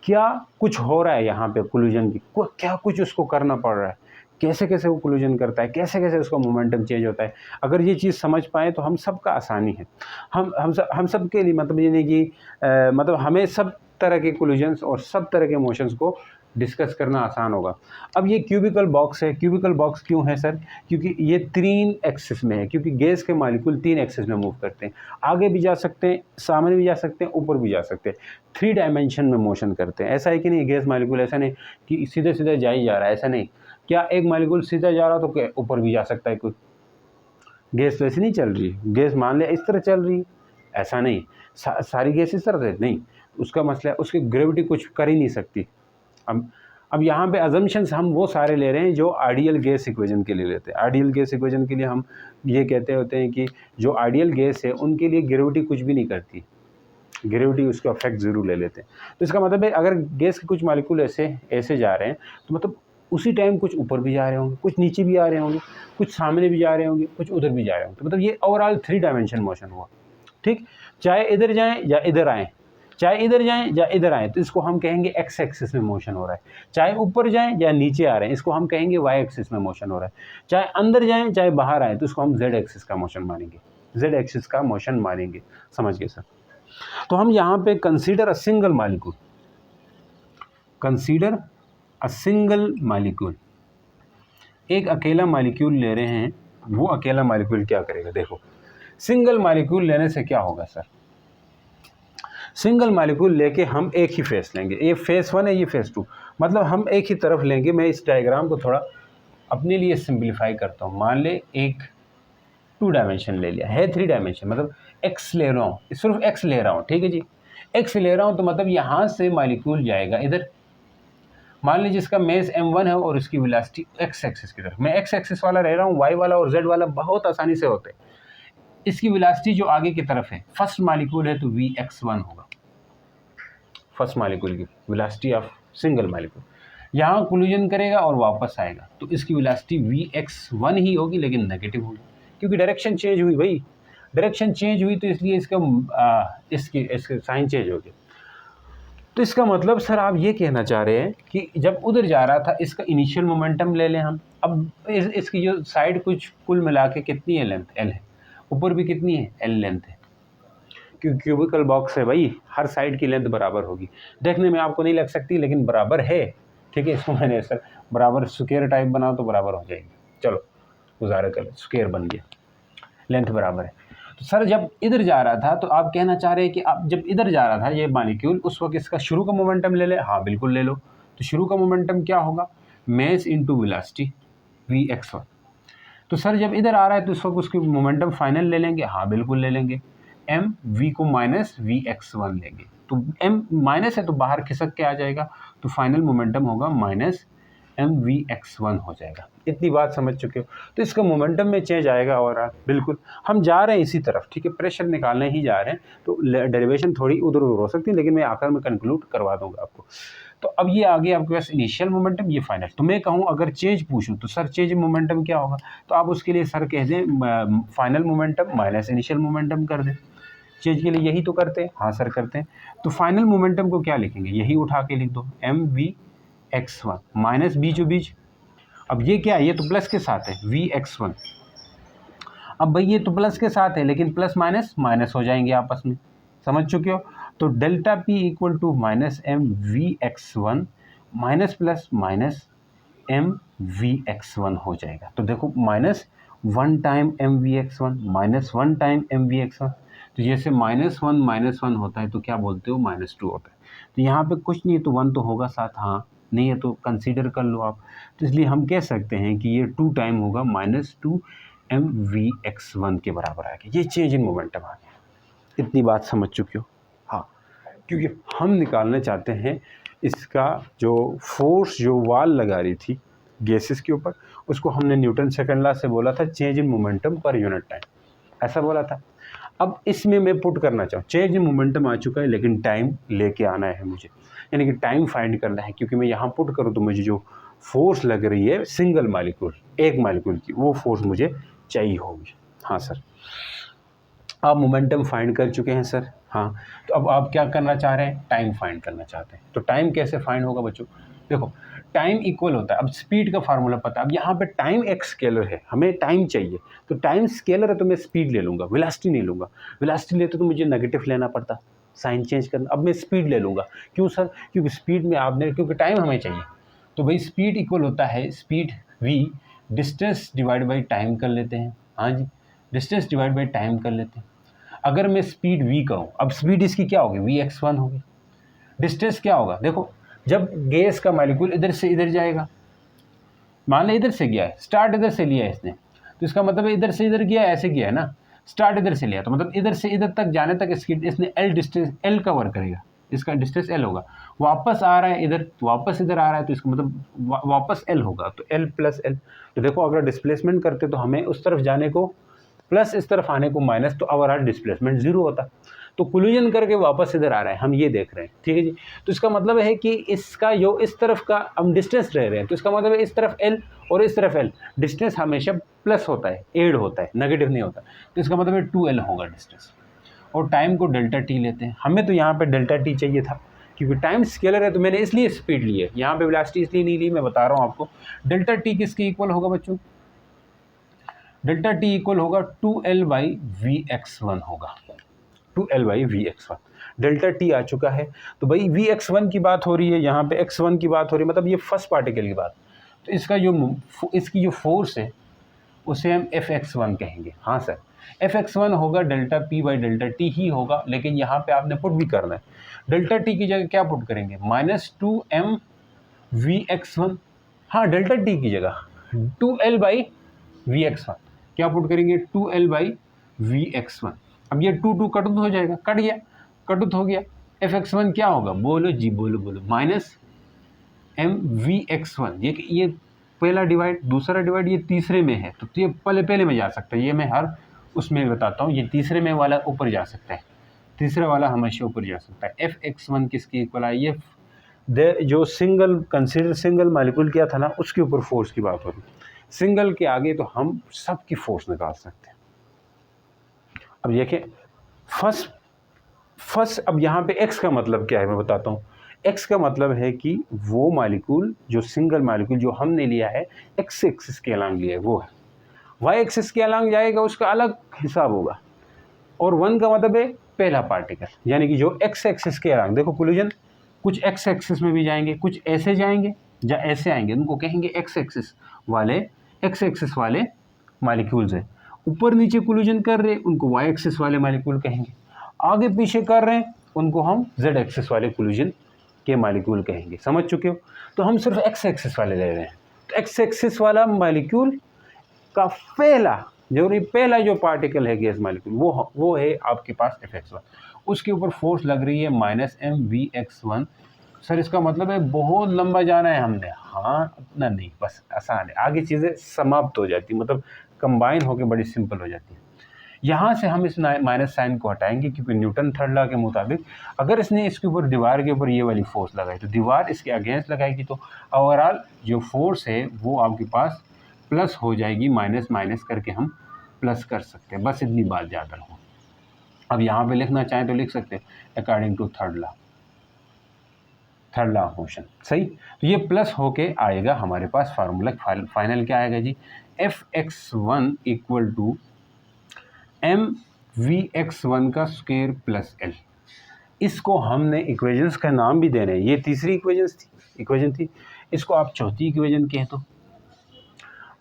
क्या कुछ हो रहा है यहाँ पे कोलिजन की, क्या कुछ उसको करना पड़ रहा है, कैसे कैसे वो कोलिजन करता है, कैसे कैसे उसका मोमेंटम चेंज होता है। अगर ये चीज़ समझ पाएँ तो हम सबका आसानी है, हम सब के लिए, मतलब ये नहीं कि मतलब हमें सब तरह के कोलिजन्स और सब तरह के मोशंस को डिस्कस करना आसान होगा। अब ये क्यूबिकल बॉक्स है, क्यूबिकल बॉक्स क्यों है सर, क्योंकि ये 3 एक्सिस में है, क्योंकि गैस के मॉलिक्यूल 3 एक्सिस में मूव करते हैं, आगे भी जा सकते हैं, सामने भी जा सकते हैं, ऊपर भी जा सकते हैं, 3 डायमेंशन में मोशन करते हैं। ऐसा है कि नहीं, गैस मॉलिक्यूल ऐसा नहीं कि सीधे सीधे जा ही जा रहा है, ऐसा नहीं। क्या एक मॉलिक्यूल सीधा जा रहा तो क्या ऊपर भी जा सकता है कोई? गैस तो ऐसी नहीं चल रही, गैस मान लिया इस तरह चल रही है, ऐसा नहीं। सारी गैस इस तरह से नहीं, उसका मसला है उसकी ग्रेविटी कुछ कर ही नहीं सकती। अब यहाँ पे अजम्पशंस हम वो सारे ले रहे हैं जो आइडियल गैस इक्वेशन के लिए लेते हैं। आइडियल गैस इक्वेशन के लिए हम ये कहते होते हैं कि जो आइडियल गैस है उनके लिए ग्रेविटी कुछ भी नहीं करती, ग्रेविटी उसका इफेक्ट ज़रूर ले लेते हैं। तो इसका मतलब है अगर गैस के कुछ मॉलिक्यूल ऐसे जा रहे हैं तो मतलब उसी टाइम कुछ ऊपर भी जा रहे होंगे, कुछ नीचे भी आ रहे होंगे, कुछ सामने भी जा रहे होंगे, कुछ उधर भी जा रहे होंगे। तो मतलब ये ओवरऑल 3 डायमेंशन मोशन हुआ, ठीक। चाहे इधर जाएँ या इधर आएँ, चाहे इधर जाएं या इधर आएँ तो इसको हम कहेंगे एक्स एक्सिस में मोशन हो रहा है। चाहे ऊपर जाएं या नीचे आ रहे हैं इसको हम कहेंगे वाई एक्सिस में मोशन हो रहा है। चाहे अंदर जाएं चाहे बाहर आएँ तो इसको हम जेड एक्सिस का मोशन मानेंगे, जेड एक्सिस का मोशन मानेंगे। समझ गए सर? तो हम यहाँ पे consider a single molecule, consider a single molecule, एक अकेला मॉलिक्यूल ले रहे हैं। वो अकेला मॉलिक्यूल क्या करेगा, देखो सिंगल मॉलिक्यूल लेने से क्या होगा सर, सिंगल मॉलिक्यूल लेके हम एक ही फेस लेंगे, ये फेस 1 है, ये फेस 2, मतलब हम एक ही तरफ लेंगे। मैं इस डायग्राम को थोड़ा अपने लिए सिंप्लीफाई करता हूँ। मान ले एक 2 डायमेंशन ले लिया है, 3 डायमेंशन, मतलब एक्स ले रहा हूँ, सिर्फ एक्स ले रहा हूँ, ठीक है जी। एक्स ले रहा हूँ तो मतलब यहाँ से मॉलिक्यूल जाएगा इधर, मान लीजिए जिसका मेस m1 है और इसकी वेलोसिटी एक्स एक्सिस की तरफ, मैं एक्स एक्सिस वाला रह रहा हूँ, वाई वाला और जेड वाला बहुत आसानी से होते हैं। इसकी वेलोसिटी जो आगे की तरफ है, फर्स्ट मॉलिक्यूल है तो Vx1 होगा, फर्स्ट मॉलिक्यूल की वेलोसिटी ऑफ सिंगल मॉलिक्यूल। यहाँ कोलिजन करेगा और वापस आएगा तो इसकी वेलोसिटी Vx1 ही होगी, लेकिन नेगेटिव होगी क्योंकि डायरेक्शन चेंज हुई भाई, डायरेक्शन चेंज हुई तो इसलिए इसके साइन चेंज हो गया। तो इसका मतलब सर आप ये कहना चाह रहे हैं कि जब उधर जा रहा था इसका इनिशियल मोमेंटम ले लें हम। अब इसकी जो साइड कुछ कुल मिला के कितनी है, लेंथ L है, ऊपर भी कितनी है L लेंथ है, क्योंकि क्यूबिकल बॉक्स है भाई, हर साइड की लेंथ बराबर होगी। देखने में आपको नहीं लग सकती लेकिन बराबर है, ठीक है। इसको मैंने सर बराबर स्क्वायर टाइप बनाओ तो बराबर हो जाएगी, चलो गुजारा कर, स्क्वायर बन गया, लेंथ बराबर है। तो सर जब इधर जा रहा था तो आप कहना चाह रहे हैं कि आप जब इधर जा रहा था ये मॉलिक्यूल, उस वक्त इसका शुरू का मोमेंटम ले ले, हाँ बिल्कुल ले लो। तो शुरू का मोमेंटम क्या होगा, mass into velocity vx1। तो सर जब इधर आ रहा है तो इस वक्त उसकी मोमेंटम फाइनल ले लेंगे, हाँ बिल्कुल ले लेंगे, एम वी को माइनस वी एक्स वन लेंगे, तो एम माइनस है तो बाहर खिसक के आ जाएगा, तो फाइनल मोमेंटम होगा minus M V X one हो जाएगा। इतनी बात समझ चुके हो, तो इसका मोमेंटम में चेंज आएगा और बिल्कुल हम जा रहे हैं इसी तरफ, ठीक है, प्रेशर निकालने ही जा रहे हैं, तो डेरिवेशन थोड़ी उधर उधर हो सकती है, लेकिन मैं आखिर में कंक्लूड करवा दूंगा आपको। तो अब ये आगे आपके पास इनिशियल मोमेंटम, ये फाइनल। तो मैं कहूँ अगर चेंज पूछूं तो सर चेंज मोमेंटम क्या होगा, तो आप उसके लिए सर कह दें final momentum minus initial momentum कर दें। चेंज के लिए यही तो करते हैं, हाँ सर करते हैं। तो फाइनल मोमेंटम को क्या लिखेंगे, यही उठा के लिख दो, M V X one minus बीचों बीच, अब ये क्या है, ये तो प्लस के साथ है वी एक्स वन। अब भाई ये तो प्लस के साथ है, लेकिन प्लस माइनस माइनस हो जाएंगे आपस में, समझ चुके हो। तो delta P equal to minus M V X one minus plus minus M V X one हो जाएगा। तो देखो minus one time M V X one minus one time M V X one, तो जैसे माइनस वन होता है तो क्या बोलते हो, माइनस टू होता है। तो यहाँ पे कुछ नहीं है तो वन तो होगा साथ, हाँ नहीं है तो कंसीडर कर लो आप। तो इसलिए हम कह सकते हैं कि ये टू टाइम होगा minus two M V X one के बराबर आ गया, ये चेंज इन मोमेंटम आ गया। इतनी बात समझ चुके हो, हाँ, क्योंकि हम निकालना चाहते हैं इसका जो फोर्स जो वाल लगा रही थी गैसेस के ऊपर, उसको हमने न्यूटन सेकंड लॉ से बोला था change in momentum per unit time, ऐसा बोला था। अब इसमें मैं पुट करना चाहूँ, चेंज इन मोमेंटम आ चुका है लेकिन टाइम लेके आना है मुझे, यानी कि टाइम फाइंड करना है, क्योंकि मैं यहाँ पुट करूँ तो मुझे जो फोर्स लग रही है सिंगल मालिक्यूल, एक मालिक्यूल की, वो फोर्स मुझे चाहिए होगी। हाँ सर, आप मोमेंटम फाइंड कर चुके हैं सर, हाँ, तो अब आप क्या करना चाह रहे हैं, टाइम फाइंड करना चाहते हैं। तो टाइम कैसे फाइंड होगा बच्चों, देखो टाइम इक्वल होता है, अब स्पीड का फार्मूला पता है, अब यहाँ पे टाइम एक स्केलर है, हमें टाइम चाहिए, तो टाइम स्केलर है तो मैं स्पीड ले लूँगा, वेलोसिटी नहीं लूँगा। वेलोसिटी लेते तो मुझे नेगेटिव लेना पड़ता, साइन चेंज करना, अब मैं स्पीड ले लूँगा। क्यों सर, क्योंकि स्पीड में आपने, क्योंकि टाइम हमें चाहिए, तो भाई स्पीड इक्वल होता है speed V distance divide by time कर लेते हैं, हाँ जी, डिस्टेंस डिवाइड बाई टाइम कर लेते हैं। अगर मैं स्पीड v कहूँ, अब स्पीड इसकी क्या होगी, वी एक्स वन होगी। डिस्टेंस क्या होगा, देखो जब गैस का मॉलिक्यूल इधर से इधर जाएगा, मान लें इधर से गया है, स्टार्ट इधर से लिया है इसने, तो इसका मतलब है इधर से इधर गया, ऐसे गया है ना, स्टार्ट इधर से लिया, तो मतलब इधर से इधर तक जाने तक इसने एल डिस्टेंस एल कवर करेगा, इसका डिस्टेंस एल होगा। वापस आ रहा है इधर, वापस इधर आ रहा है, तो इसका मतलब वापस एल होगा, तो एल प्लस एल। तो देखो अगर डिस्प्लेसमेंट करते तो हमें उस तरफ जाने को प्लस, इस तरफ आने को माइनस, तो ओवरऑल डिस्प्लेसमेंट जीरो होता। तो कोलिजन करके वापस इधर आ रहा है, हम ये देख रहे हैं, ठीक है जी। तो इसका मतलब है कि इसका जो इस तरफ का हम डिस्टेंस रह रहे हैं, तो इसका मतलब है इस तरफ एल और इस तरफ एल, डिस्टेंस हमेशा प्लस होता है, एड होता है, नेगेटिव नहीं होता। तो इसका मतलब है 2L होगा डिस्टेंस, और टाइम को डेल्टा टी लेते हैं। हमें तो यहाँ पे डेल्टा टी चाहिए था, क्योंकि टाइम स्केलर है तो मैंने इसलिए स्पीड ली है, यहाँ पे वेलोसिटी इसलिए नहीं ली, मैं बता रहा हूँ आपको। डेल्टा टी किसके इक्वल होगा बच्चों, डेल्टा टी इक्वल होगा 2L by V X one होगा, 2L by V X one. Delta T आ चुका है, तो भाई वी एक्स वन की बात हो रही है, यहाँ पे एक्स वन की बात हो रही है, मतलब ये फर्स्ट पार्टिकल की बात। तो इसकी जो फोर्स है उसे हम एफ एक्स वन कहेंगे। हाँ सर, एफ एक्स वन होगा delta P by delta T ही होगा, लेकिन यहाँ पे आपने पुट भी करना है। डेल्टा टी की जगह क्या पुट करेंगे, minus 2M V X one, हाँ डेल्टा टी की जगह 2L by V X one, क्या पुट करेंगे 2L by V X one. अब ये 2 कटुत हो जाएगा, कट गया, कटुत हो गया। एफ एक्स वन क्या होगा, बोलो जी बोलो बोलो, minus M V X one. ये पहला डिवाइड, दूसरा डिवाइड ये तीसरे में है, तो ये पहले में जा सकता है, ये मैं हर उसमें बताता हूँ, ये तीसरे में वाला ऊपर जा सकता है, तीसरा वाला हमेशा ऊपर जा सकता है। एफ एक्स वन किसके इक्वल है, ये जो सिंगल कंसीडर सिंगल मॉलिक्यूल किया था ना, उसके ऊपर फोर्स की बात हो रही। सिंगल के आगे तो हम सबकी फोर्स निकाल सकते हैं। अब देखिए फर्स्ट अब यहाँ पे x का मतलब क्या है मैं बताता हूँ। x का मतलब है कि वो मॉलिक्यूल, जो सिंगल मॉलिक्यूल जो हमने लिया है x एक्सिस के अलांग लिया है वो है, y एक्सिस के अलांग जाएगा उसका अलग हिसाब होगा, और 1 का मतलब है पहला पार्टिकल, यानी कि जो x एक्सिस के अलांग, देखो कोलिजन कुछ x एक्सिस में भी जाएंगे, कुछ ऐसे जाएंगे या ऐसे आएंगे, उनको कहेंगे x एक्सिस वाले मॉलिक्यूल्स है। ऊपर नीचे कोलिजन कर रहे हैं उनको y एक्सिस वाले मॉलिक्यूल कहेंगे, आगे पीछे कर रहे हैं उनको हम z एक्सिस वाले कोलिजन के मालिक्यूल कहेंगे, समझ चुके हो। तो हम सिर्फ एक्स एक्सिस वाले ले रहे हैं, तो एक्स एक्सिस वाला मालिक्यूल का पहला जो पार्टिकल है गैस मालिक्यूल वो है आपके पास Fx1, उसके ऊपर फोर्स लग रही है -mvx1। सर इसका मतलब है बहुत लंबा जाना है हमने, हाँ इतना नहीं, बस आसान है, आगे चीज़ें समाप्त हो जाती, मतलब कंबाइन होकर बड़ी सिंपल हो जाती है। यहाँ से हम इस माइनस साइन को हटाएंगे, क्योंकि न्यूटन थर्ड लॉ के मुताबिक अगर इसने इसके ऊपर दीवार के ऊपर ये वाली फोर्स लगाई तो दीवार इसके अगेंस्ट लगाएगी, तो ओवरऑल जो फोर्स है वो आपके पास प्लस हो जाएगी, माइनस माइनस करके हम प्लस कर सकते हैं, बस इतनी बात याद रखो। अब यहाँ पे लिखना चाहें तो लिख सकते हैं according to third law of motion, सही। तो ये प्लस होके आएगा हमारे पास फार्मूला, फाइनल क्या आएगा जी, Fx1 इक्वल टू mvx1 का स्क्वायर प्लस l। इसको हमने इक्वेशंस का नाम भी देना है, ये तीसरी इक्वेशन थी, इसको आप चौथी इक्वेशन कह दो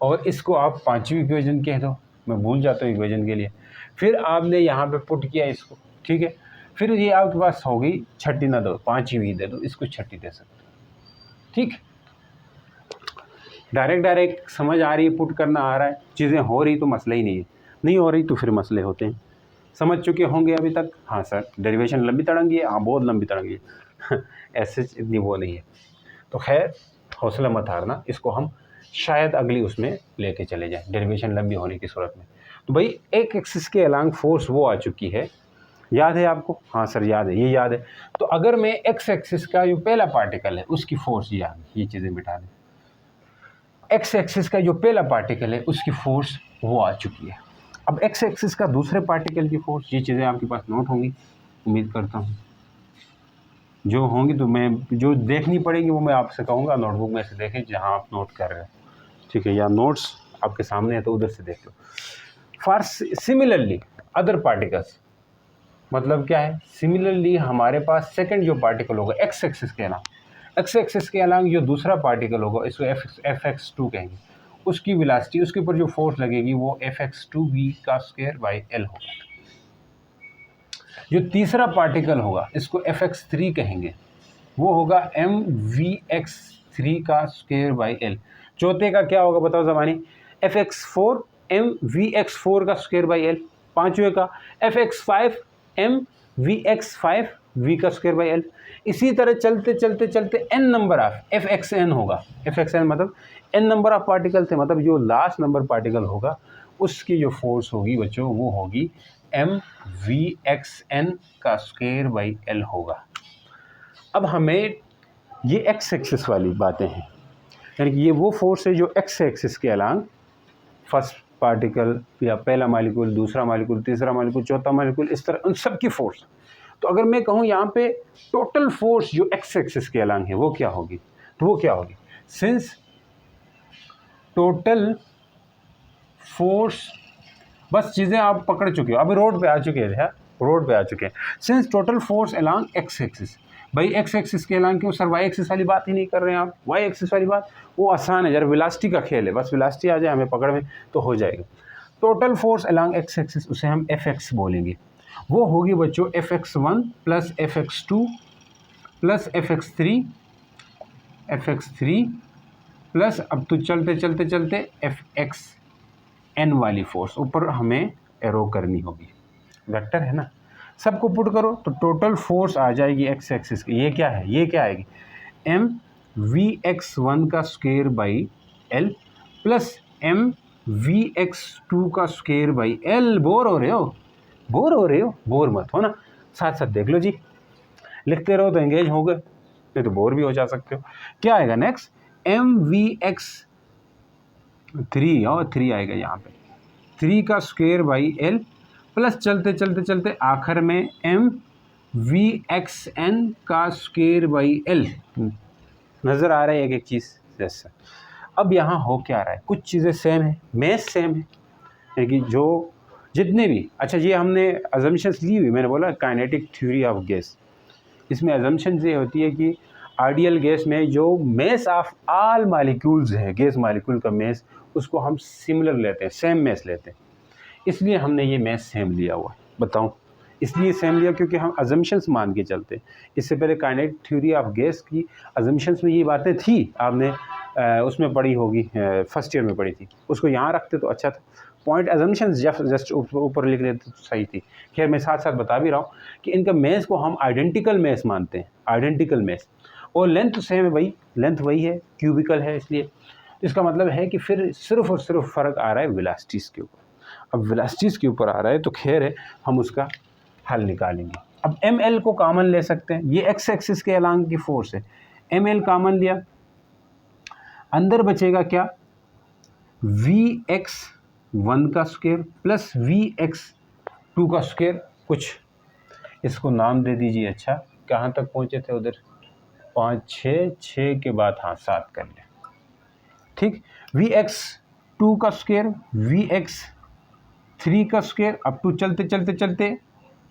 और इसको आप पांचवी इक्वेशन कह दो, मैं भूल जाता हूँ इक्वेशन के लिए। फिर आपने यहाँ पे पुट किया इसको, ठीक है, फिर ये आपके पास हो गई छठी ना दो, पांचवी दे दो, इसको छठी दे सकते, ठीक। डायरेक्ट समझ आ रही है, पुट करना आ रहा है, चीज़ें हो रही तो मसला ही नहीं है, नहीं हो रही तो फिर मसले होते हैं। समझ चुके होंगे अभी तक? हाँ सर, डेरिवेशन लंबी तड़ंगी है, हाँ बहुत लंबी तड़ंगी है ऐसे इतनी वो नहीं है, तो खैर हौसला मत हारना, इसको हम शायद अगली उसमें लेके चले जाएं डेरिवेशन लंबी होने की सूरत में। तो भाई एक एक्सिस के अलांग फोर्स वो आ चुकी है, याद है आपको? हाँ सर याद है, ये याद है। तो अगर मैं एक्स एक्सिस का जो पहला पार्टिकल है उसकी फोर्स याद, ये चीज़ें बिठा दें, एक्स एक्सिस का जो पहला पार्टिकल है उसकी फोर्स वो आ चुकी है। अब एक्स एक्सिस का दूसरे पार्टिकल की फोर्स, ये चीज़ें आपके पास नोट होंगी उम्मीद करता हूँ, जो होंगी तो मैं जो देखनी पड़ेगी वो मैं आपसे कहूँगा नोटबुक में से देखें जहाँ आप नोट कर रहे हैं, ठीक है, या नोट्स आपके सामने है तो उधर से देख लो। फॉर सिमिलरली अदर पार्टिकल्स, मतलब क्या है, सिमिलरली हमारे पास सेकंड जो पार्टिकल होगा एक्स एक्सिस के अलावा, एक्स एक्सिस के अलावा जो दूसरा पार्टिकल होगा इसको Fx2 कहेंगे, उसकी वेलोसिटी, उसके ऊपर जो फोर्स लगेगी वो Fx2v का स्क्वायर बाई l होगा। जो तीसरा पार्टिकल होगा इसको Fx3 कहेंगे, वो होगा mvx3 का स्क्वायर बाई l। चौथे का क्या होगा बताओ ज़मानी, Fx4 mvx4 का स्क्वायर बाई l। पांचवें का Fx5 mvx5 v का स्क्वायर बाई l। इसी तरह चलते चलते चलते n नंबर ऑफ Fxn होगा, Fxn मतलब n नंबर ऑफ पार्टिकल थे, मतलब जो लास्ट नंबर पार्टिकल होगा उसकी जो फोर्स होगी बच्चों वो होगी mvxn का स्क्वायर बाई l होगा। अब हमें ये एक्स एक्सिस वाली बातें हैं, यानी कि ये वो फोर्स है जो एक्स एक्सिस के अलांग फर्स्ट पार्टिकल या पहला मालिक्यूल, दूसरा मालिक्यूल, तीसरा मालिक्यूल, चौथा मालिक्यूल, इस तरह उन सब की फोर्स। तो अगर मैं कहूँ यहाँ पे टोटल फोर्स जो एक्स एक्सिस के अलांग है वो क्या होगी, तो वो क्या होगी, सिंस टोटल फोर्स, बस चीज़ें आप पकड़ चुके हो, अभी रोड पे आ चुके हैं, रोड पे आ चुके हैं। Since total force along x axis, भाई एक्स एक्सिस के अलांग क्यों सर, वाई एक्सिस वाली बात ही नहीं कर रहे हैं आप, वाई एक्सिस वाली बात वो आसान है, जरा वेलोसिटी का खेल है, बस वेलोसिटी आ जाए हमें पकड़ में तो हो जाएगा। Total force along x axis उसे हम Fx बोलेंगे, वो होगी बच्चों Fx1 plus Fx2 plus Fx3 plus, अब तो चलते चलते चलते Fxn वाली फोर्स ऊपर हमें एरो करनी होगी, वेक्टर है ना, सबको पुट करो तो टोटल फोर्स आ जाएगी एक्स एक्सिस की, ये क्या है, ये क्या आएगी, mvx1 का square by l plus mvx2 का स्क्वायर बाई l। बोर हो रहे हो, बोर मत हो ना, साथ साथ देख लो जी, लिखते रहो तो एंगेज हो गए, नहीं तो बोर भी हो जा सकते हो। क्या आएगा नेक्स्ट, mvx3 और 3 आएगा यहाँ पे, 3 का स्क्वायर बाई l प्लस चलते चलते चलते आखिर में mvxn का स्क्वायर बाई l। नज़र आ रहा है एक एक चीज़ जैसा। अब यहाँ हो क्या रहा है, कुछ चीज़ें सेम है, मैथ सेम है, यानी कि जो जितने भी, अच्छा ये हमने अजम्पशंस ली हुई, मैंने बोला काइनेटिक थ्योरी ऑफ गैस, इसमें अजम्पशन ये होती है कि आइडियल गैस में जो मेस ऑफ ऑल मालिक्यूल्स है, गैस मालिक्यूल का मेस, उसको हम सिमिलर लेते हैं, सेम मेस लेते हैं, इसलिए हमने ये मेस सेम लिया हुआ है। बताऊं इसलिए सेम लिया क्योंकि हम अजम्पशंस मान के चलते हैं। इससे पहले काइनेटिक थ्योरी ऑफ गैस की अजम्पशंस में ये बातें थी, आपने उसमें पढ़ी होगी, फर्स्ट ईयर में पढ़ी थी, उसको यहाँ रखते तो अच्छा था। पॉइंट अजम्पशंस जस्ट ऊपर लिख लेते तो सही थी। खैर मैं साथ साथ बता भी रहा हूँ कि इनका मेस को हम आइडेंटिकल मेस मानते हैं, आइडेंटिकल मेस, और लेंथ सेम है भाई, लेंथ वही है, क्यूबिकल है, इसलिए इसका मतलब है कि फिर सिर्फ और सिर्फ फ़र्क आ रहा है वेलोसिटीज़ के ऊपर। अब वेलोसिटीज़ के ऊपर आ रहा है तो खैर है, हम उसका हल निकालेंगे। अब एम एल को कॉमन ले सकते हैं, ये एक्स एक्सिस के अलांग की फोर्स है, एम एल कॉमन लिया, अंदर बचेगा क्या, वी एक्स 1 का स्क्वायर प्लस वी एक्स 2 का स्क्वायर, कुछ इसको नाम दे दीजिए। अच्छा कहाँ तक पहुँचे थे उधर, 5 6 के बाद हाँ 7 कर लें, ठीक। वी एक्स 2 का स्क्वायर, वी एक्स 3 का स्क्वायर, अप टू चलते चलते चलते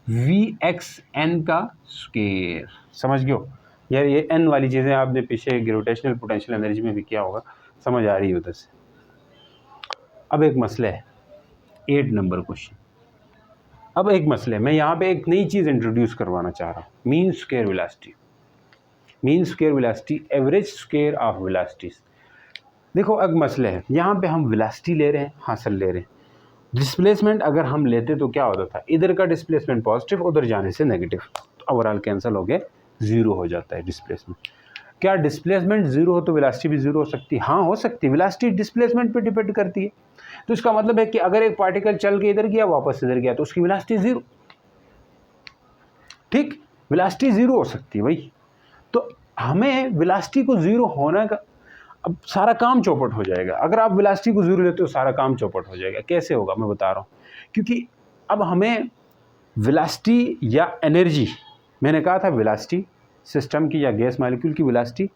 वी एक्स एन का स्क्वायर। समझ गयो यार, ये एन वाली चीज़ें आपने पीछे ग्रेविटेशनल पोटेंशियल एनर्जी में भी किया होगा, समझ आ रही है उधर से। अब एक मसला है, 8 नंबर क्वेश्चन। अब एक मसले, मैं यहाँ पे एक नई चीज़ इंट्रोड्यूस करवाना चाह रहा हूँ, mean square velocity. Mean square velocity, average square of velocities. देखो अब मसले है, यहाँ पे हम वेलोसिटी ले रहे हैं, हासिल ले रहे हैं। डिस्प्लेसमेंट अगर हम लेते तो क्या होता था, इधर का डिस्प्लेसमेंट पॉजिटिव, उधर जाने से नेगेटिव, तो ओवरऑल कैंसिल हो गए, जीरो हो जाता है डिस्प्लेसमेंट। क्या डिस्प्लेसमेंट जीरो हो तो वेलोसिटी भी जीरो हो सकती है? हाँ हो सकती है, वेलोसिटी डिस्प्लेसमेंट पे डिपेंड करती है। तो इसका मतलब है कि अगर एक पार्टिकल चल के इधर गया वापस इधर गया तो उसकी वेलोसिटी जीरो, ठीक, वेलोसिटी जीरो हो सकती है भाई। तो हमें वेलोसिटी को जीरो होने का, अब सारा काम चौपट हो जाएगा। अगर आप वेलोसिटी को जीरो लेते हो सारा काम चौपट हो जाएगा। कैसे होगा मैं बता रहा हूँ, क्योंकि अब हमें वेलोसिटी या एनर्जी, मैंने कहा था वेलोसिटी सिस्टम की या गैस मॉलिक्यूल की वेलोसिटी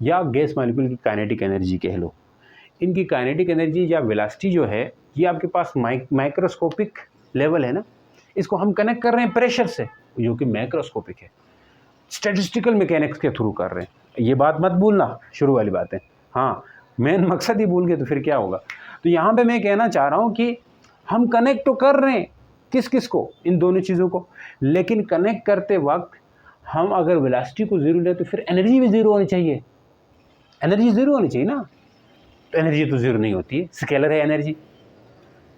या गैस मॉलिक्यूल की काइनेटिक एनर्जी कह लो, इनकी काइनेटिक एनर्जी या वेलोसिटी जो है ये आपके पास माइक्रोस्कोपिक लेवल है ना, इसको हम कनेक्ट कर रहे हैं प्रेशर से, जो कि माइक्रोस्कोपिक है, स्टैटिस्टिकल मैकेनिक्स के थ्रू कर रहे हैं। ये बात मत भूलना, शुरू वाली बातें, हाँ मेन मकसद ही भूल गए तो फिर क्या होगा। तो यहाँ पे मैं कहना चाह रहा हूँ कि हम कनेक्ट तो कर रहे हैं किस किस को, इन दोनों चीज़ों को, लेकिन कनेक्ट करते वक्त हम अगर वेलोसिटी को जीरो ले तो फिर एनर्जी भी जीरो होनी चाहिए, एनर्जी जीरो होनी चाहिए ना। तो एनर्जी तो जीरो नहीं होती है, स्केलर है एनर्जी।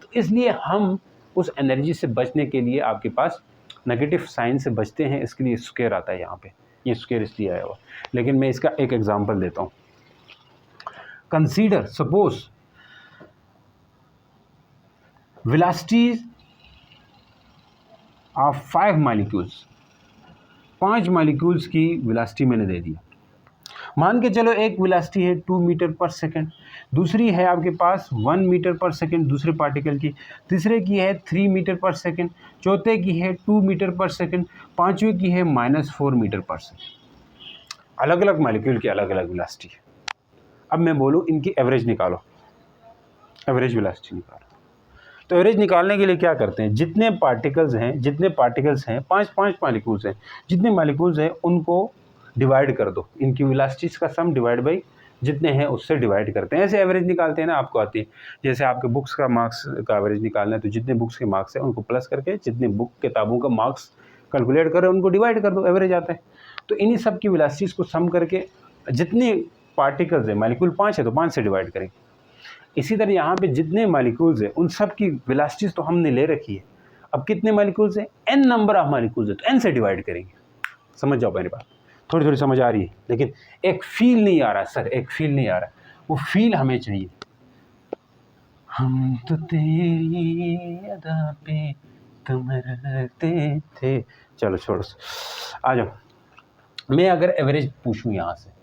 तो इसलिए हम उस एनर्जी से बचने के लिए आपके पास नेगेटिव साइन से बचते हैं, इसके लिए स्क्वायर आता है यहाँ पे, ये स्क्वायर इसलिए आया हुआ। लेकिन मैं इसका एक एग्जांपल देता हूँ। Consider suppose velocities of 5 molecules, 5 molecules की वेलोसिटी मैंने दे दिया। मान के चलो एक वेलोसिटी है 2 मीटर पर सेकंड, दूसरी है आपके पास 1 मीटर पर सेकंड दूसरे पार्टिकल की, तीसरे की है 3 मीटर पर सेकंड, चौथे की है 2 मीटर पर सेकंड, पांचवें की है -4 मीटर पर सेकंड। अलग अलग मॉलिक्यूल की अलग अलग वेलोसिटी है। अब मैं बोलूँ इनकी एवरेज निकालो, एवरेज वेलोसिटी निकालो। तो एवरेज निकालने के लिए क्या करते हैं, जितने पार्टिकल्स हैं 5 मॉलिक्यूल्स हैं, जितने मॉलिक्यूल्स हैं उनको डिवाइड कर दो, इनकी वेलोसिटीज का सम डिवाइड बाई जितने हैं उससे डिवाइड करते हैं। ऐसे एवरेज निकालते हैं ना, आपको आती है। जैसे आपके बुक्स का मार्क्स का एवरेज निकालना है तो जितने बुक्स के मार्क्स हैं उनको प्लस करके जितने बुक किताबों का मार्क्स कैलकुलेट करें उनको डिवाइड कर दो, एवरेज आता है। तो इन्हीं सब की वेलोसिटीज को सम करके जितने पार्टिकल्स हैं, मॉलिक्यूल 5 है तो 5 से डिवाइड करेंगे। इसी तरह यहाँ पे जितने मॉलिक्यूल्स हैं उन सब की वेलोसिटीज तो हमने ले रखी है। अब कितने मॉलिक्यूल्स हैं, n नंबर ऑफ मॉलिक्यूल्स है तो n से डिवाइड करेंगे। समझ जाओ मेरी बात, थोड़ी थोड़ी समझ आ रही है, लेकिन एक फील नहीं आ रहा सर, एक फील नहीं आ रहा, वो फील हमें चाहिए। हम तो तेरी अदा पे तुमरते थे, चलो छोड़ो आ जाओ। मैं अगर एवरेज पूछूं यहाँ से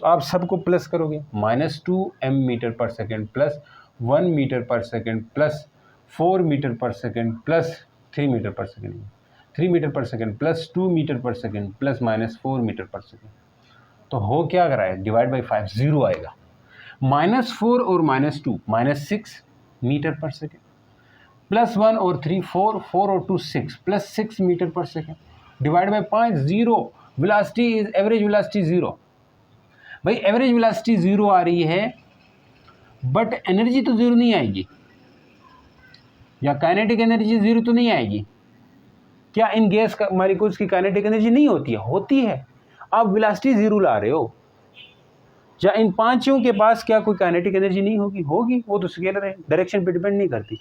तो आप सबको प्लस करोगे, -2 मीटर पर सेकेंड प्लस 1 मीटर पर सेकेंड प्लस 4 मीटर पर सेकेंड प्लस 3 मीटर पर सेकेंड, 3 मीटर पर सेकेंड प्लस 2 मीटर पर सेकेंड प्लस -4 मीटर पर सेकेंड। तो हो क्या कर रहा है, डिवाइड बाई 5, जीरो आएगा। -4 और -2 -6 मीटर पर सेकेंड, +1 और 3 4, 4 और 2 6 +6 मीटर पर second, divide by 5, zero. Velocity is average velocity zero. भाई एवरेज वेलोसिटी जीरो आ रही है बट एनर्जी तो जीरो नहीं आएगी, या काइनेटिक एनर्जी जीरो तो नहीं आएगी। क्या इन गैस मॉलिक्यूल्स की काइनेटिक एनर्जी नहीं होती है? होती है। आप वेलोसिटी जीरो ला रहे हो, या इन पांचों के पास क्या कोई काइनेटिक एनर्जी नहीं होगी? होगी, वो तो स्केलर है, डायरेक्शन पे डिपेंड नहीं करती।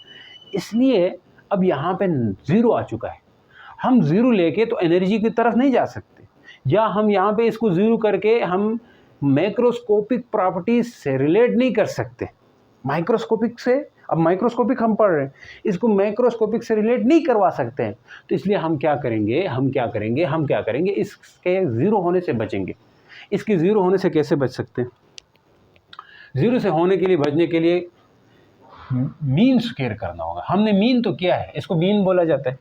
इसलिए अब यहाँ पे जीरो आ चुका है, हम जीरो लेके तो एनर्जी की तरफ नहीं जा सकते, या हम यहाँ पे इसको जीरो करके हम मैक्रोस्कोपिक प्रॉपर्टीज से रिलेट नहीं कर सकते। माइक्रोस्कोपिक से, अब माइक्रोस्कोपिक हम पढ़ रहे हैं, इसको मैक्रोस्कोपिक से रिलेट नहीं करवा सकते हैं। तो इसलिए हम क्या करेंगे, इसके जीरो होने से बचेंगे। इसके जीरो होने से कैसे बच सकते हैं? जीरो से होने के लिए, बचने के लिए मीन स्क्वायर करना होगा। हमने मीन तो किया है, इसको मीन बोला जाता है।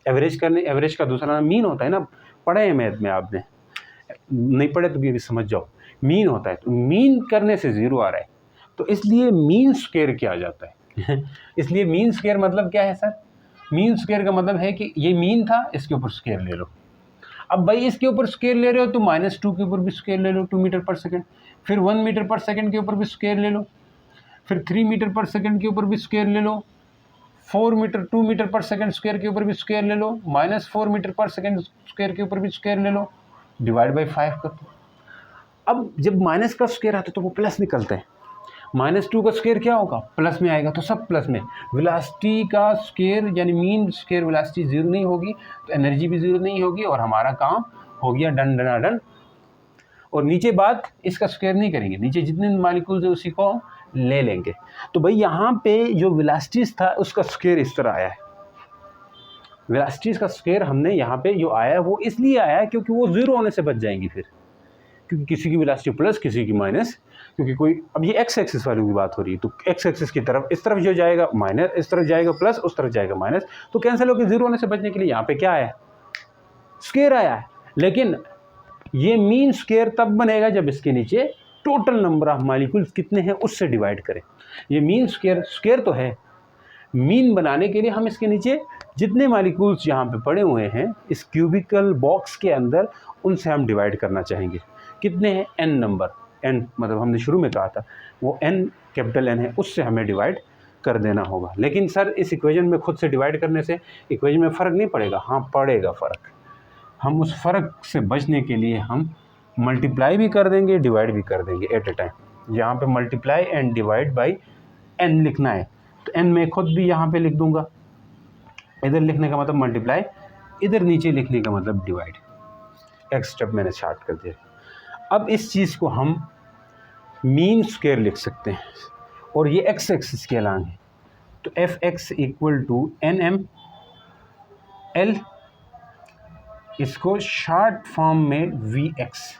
एवरेज का दूसरा नाम मीन होता है ना, पढ़े हैं मैथ में आपने, नहीं पढ़े तो भी अभी समझ जाओ, मीन होता है। तो मीन करने से जीरो आ रहा है, तो इसलिए मीन स्क्वायर किया जाता है। इसलिए मीन स्क्वायर मतलब क्या है सर? मीन स्क्वायर का मतलब है कि ये मीन था, इसके ऊपर स्क्वायर ले लो। अब भाई इसके ऊपर स्क्वायर ले रहे हो तो -2 के ऊपर भी स्क्वायर ले लो, 2 मीटर पर सेकंड, फिर 1 मीटर पर सेकंड के ऊपर भी स्क्वायर ले लो, फिर 3 मीटर पर सेकंड के ऊपर भी स्क्वायर ले लो, 2 मीटर पर सेकंड स्क्वायर के ऊपर भी स्क्वायर ले लो, -4 मीटर पर सेकंड स्क्वायर के ऊपर भी स्क्वायर ले लो, डिवाइड बाई 5 कर दो। अब जब माइनस का स्क्वायर आता है तो वो प्लस निकलता है, -2 का स्क्वायर क्या होगा? प्लस में आएगा, तो सब प्लस में। वेलोसिटी का स्क्वायर यानी मीन स्क्वायर वेलोसिटी जीरो नहीं होगी, तो एनर्जी भी जीरो नहीं होगी, और हमारा काम हो गया डन डना डन। और नीचे बात, इसका स्क्वायर नहीं करेंगे, नीचे जितने मॉलिक्यूल्स है उसी को ले लेंगे। तो भाई यहाँ पे जो वेलोसिटीज था उसका स्क्वायर इस तरह आया है। वेलोसिटीज का स्क्वायर हमने यहाँ पे जो आया है वो इसलिए आया है क्योंकि वो जीरो होने से बच जाएंगी फिर, क्योंकि किसी की वेलोसिटी प्लस, किसी की माइनस, क्योंकि कोई, अब ये एक्स एक्सिस वाली की बात हो रही है, तो एक्स एक्सिस की तरफ इस तरफ जो जाएगा माइनस, इस तरफ जाएगा प्लस, उस तरफ जाएगा माइनस, तो कैंसिल होकर जीरो होने से बचने के लिए यहाँ पे क्या आया? स्क्वायर आया है। लेकिन ये मीन स्क्वायर तब बनेगा जब इसके नीचे टोटल नंबर ऑफ मॉलिक्यूल्स कितने हैं उससे डिवाइड करें। ये मीन स्क्वायर तो है, मीन बनाने के लिए हम इसके नीचे जितने मॉलिक्यूल्स यहाँ पे पड़े हुए हैं इस क्यूबिकल बॉक्स के अंदर, उनसे हम डिवाइड करना चाहेंगे। कितने हैं? n नंबर, n मतलब हमने शुरू में कहा था वो n कैपिटल N है, उससे हमें डिवाइड कर देना होगा। लेकिन सर इस इक्वेशन में खुद से डिवाइड करने से इक्वेशन में फ़र्क नहीं पड़ेगा? हाँ पड़ेगा फ़र्क। हम उस फ़र्क से बचने के लिए हम मल्टीप्लाई भी कर देंगे, डिवाइड भी कर देंगे एट ए टाइम। यहाँ पे multiply and divide by n लिखना है, तो n मैं खुद भी यहाँ पे लिख दूंगा, इधर लिखने का मतलब मल्टीप्लाई, इधर नीचे लिखने का मतलब डिवाइड। एक स्टेप मैंने शार्ट कर दिया। अब इस चीज़ को हम मीन स्क्वायर लिख सकते हैं, और ये एक्स एक्सिस के अलांग है, तो F X equal to N M L, इसको शॉर्ट फॉर्म में वी एक्स,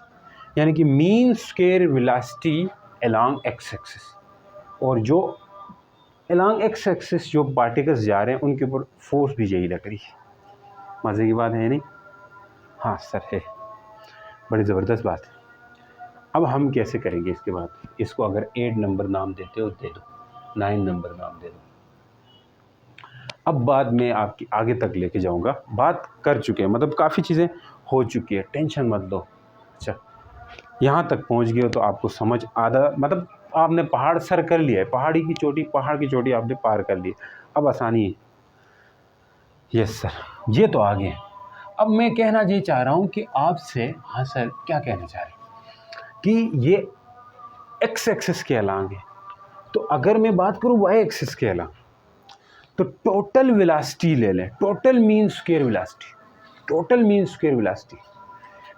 यानी कि mean square velocity along X axis. और जो अलोंग एक्स एक्सिस जो पार्टिकल्स जा रहे हैं उनके ऊपर फोर्स भी यही लग रही है। मज़े की बात है नहीं? हाँ सर है, बड़ी ज़बरदस्त बात है। अब हम कैसे करेंगे इसके बाद? इसको अगर 8 नंबर नाम देते हो दे दो, 9 नंबर नाम दे दो। अब बात मैं आपकी आगे तक लेके जाऊंगा, बात कर चुके हैं, मतलब काफ़ी चीज़ें हो चुकी है, टेंशन मत लो। अच्छा यहाँ तक पहुँच गए हो तो आपको समझ आधा, मतलब आपने पहाड़ सर कर लिया है, पहाड़ की चोटी आपने पार कर ली, अब आसानी है। यस सर, ये तो आगे है। अब मैं कहना ये चाह रहा हूँ कि आपसे, हाँ सर क्या कहना चाह रहे हैं कि ये एक्स एक्सिस के अलांग है, तो अगर मैं बात करूँ वाई एक्सिस के अलांग, तो टोटल वेलोसिटी ले लें, total mean square velocity. Total mean square velocity,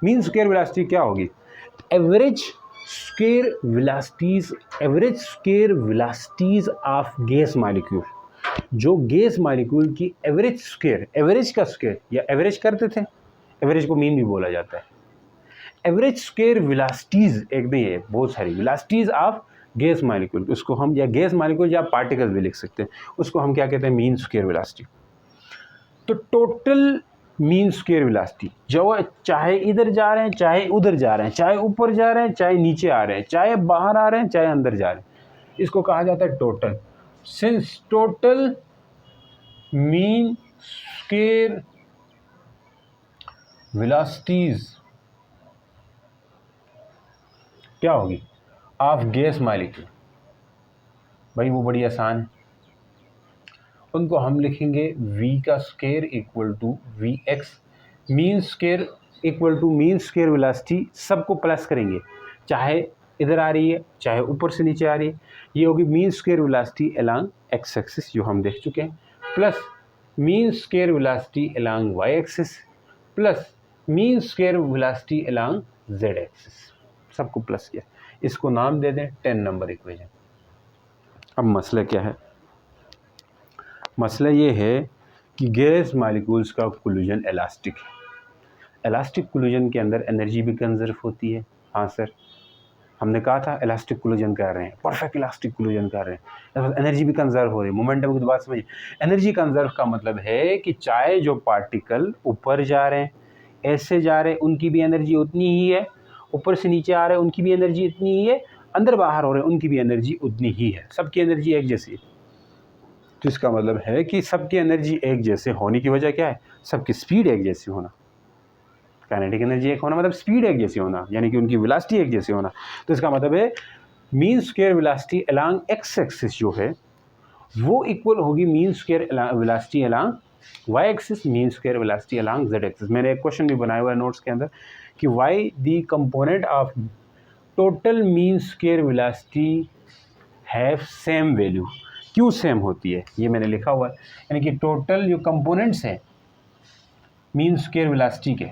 mean square velocity क्या होगी? Average square velocities of gas molecule. जो गैस मॉलिक्यूल की एवरेज स्क्वायर, एवरेज का स्क्वायर, या एवरेज करते थे, एवरेज को मीन भी बोला जाता है। एवरेज स्क्वायर वेलोसिटीज एक भी है, बहुत सारी वेलोसिटीज ऑफ गैस मॉलिक्यूल, उसको हम या गैस मॉलिक्यूल या पार्टिकल भी लिख सकते हैं, उसको हम क्या कहते हैं? Mean square velocity. तो टोटल मीन स्क्वायर वेलोसिटी जो चाहे इधर जा रहे हैं, चाहे उधर जा रहे हैं, चाहे ऊपर जा रहे हैं, चाहे नीचे आ रहे हैं, चाहे बाहर आ रहे हैं, चाहे अंदर जा रहे हैं, इसको कहा जाता है total. Since total mean square velocities क्या होगी? ऑफ गैस मॉलिक्यूल, भाई वो बड़ी आसान है। उनको हम लिखेंगे v का square equal to V X, mean square equal to mean square velocity, सबको प्लस करेंगे, चाहे इधर आ रही है चाहे ऊपर से नीचे आ रही है, ये होगी mean square velocity along X axis जो हम देख चुके हैं, plus mean square velocity along Y axis, plus mean square velocity along Z axis, सबको प्लस किया। इसको नाम दे दें 10 नंबर इक्वेशन। अब मसला क्या है? मसला ये है कि गैस मॉलिक्यूल्स का कोलिजन इलास्टिक है। इलास्टिक कोलिजन के अंदर एनर्जी भी कंजर्व होती है। हाँ सर, हमने कहा था इलास्टिक कोलिजन कर रहे हैं, परफेक्ट इलास्टिक कोलिजन कर रहे हैं, एनर्जी भी कंजर्व हो रही है। मोमेंटम की तो बात समझिए। एनर्जी कंजर्व का मतलब है कि चाहे जो पार्टिकल ऊपर जा रहे हैं, ऐसे जा रहे हैं, उनकी भी एनर्जी उतनी ही है, ऊपर से नीचे आ रहे हैं उनकी भी एनर्जी इतनी ही है, अंदर बाहर हो रहे हैं उनकी भी एनर्जी उतनी ही है, सबकी एनर्जी एक जैसी है। तो इसका मतलब है कि सबकी एनर्जी एक जैसे होने की वजह क्या है? सबकी स्पीड एक जैसी होना। काइनेटिक एनर्जी एक होना मतलब स्पीड एक जैसी होना, यानी कि उनकी वेलोसिटी एक जैसी होना। तो इसका मतलब है mean square velocity along X axis जो है वो इक्वल होगी mean square velocity along Y axis, mean square velocity along Z axis. मैंने एक क्वेश्चन भी बनाया हुआ है नोट्स के अंदर कि why the component of total mean square velocity have same value, क्यों सेम होती है ये मैंने लिखा हुआ है। यानी कि टोटल जो कंपोनेंट्स हैं मीन स्क्वायर वेलोसिटी के,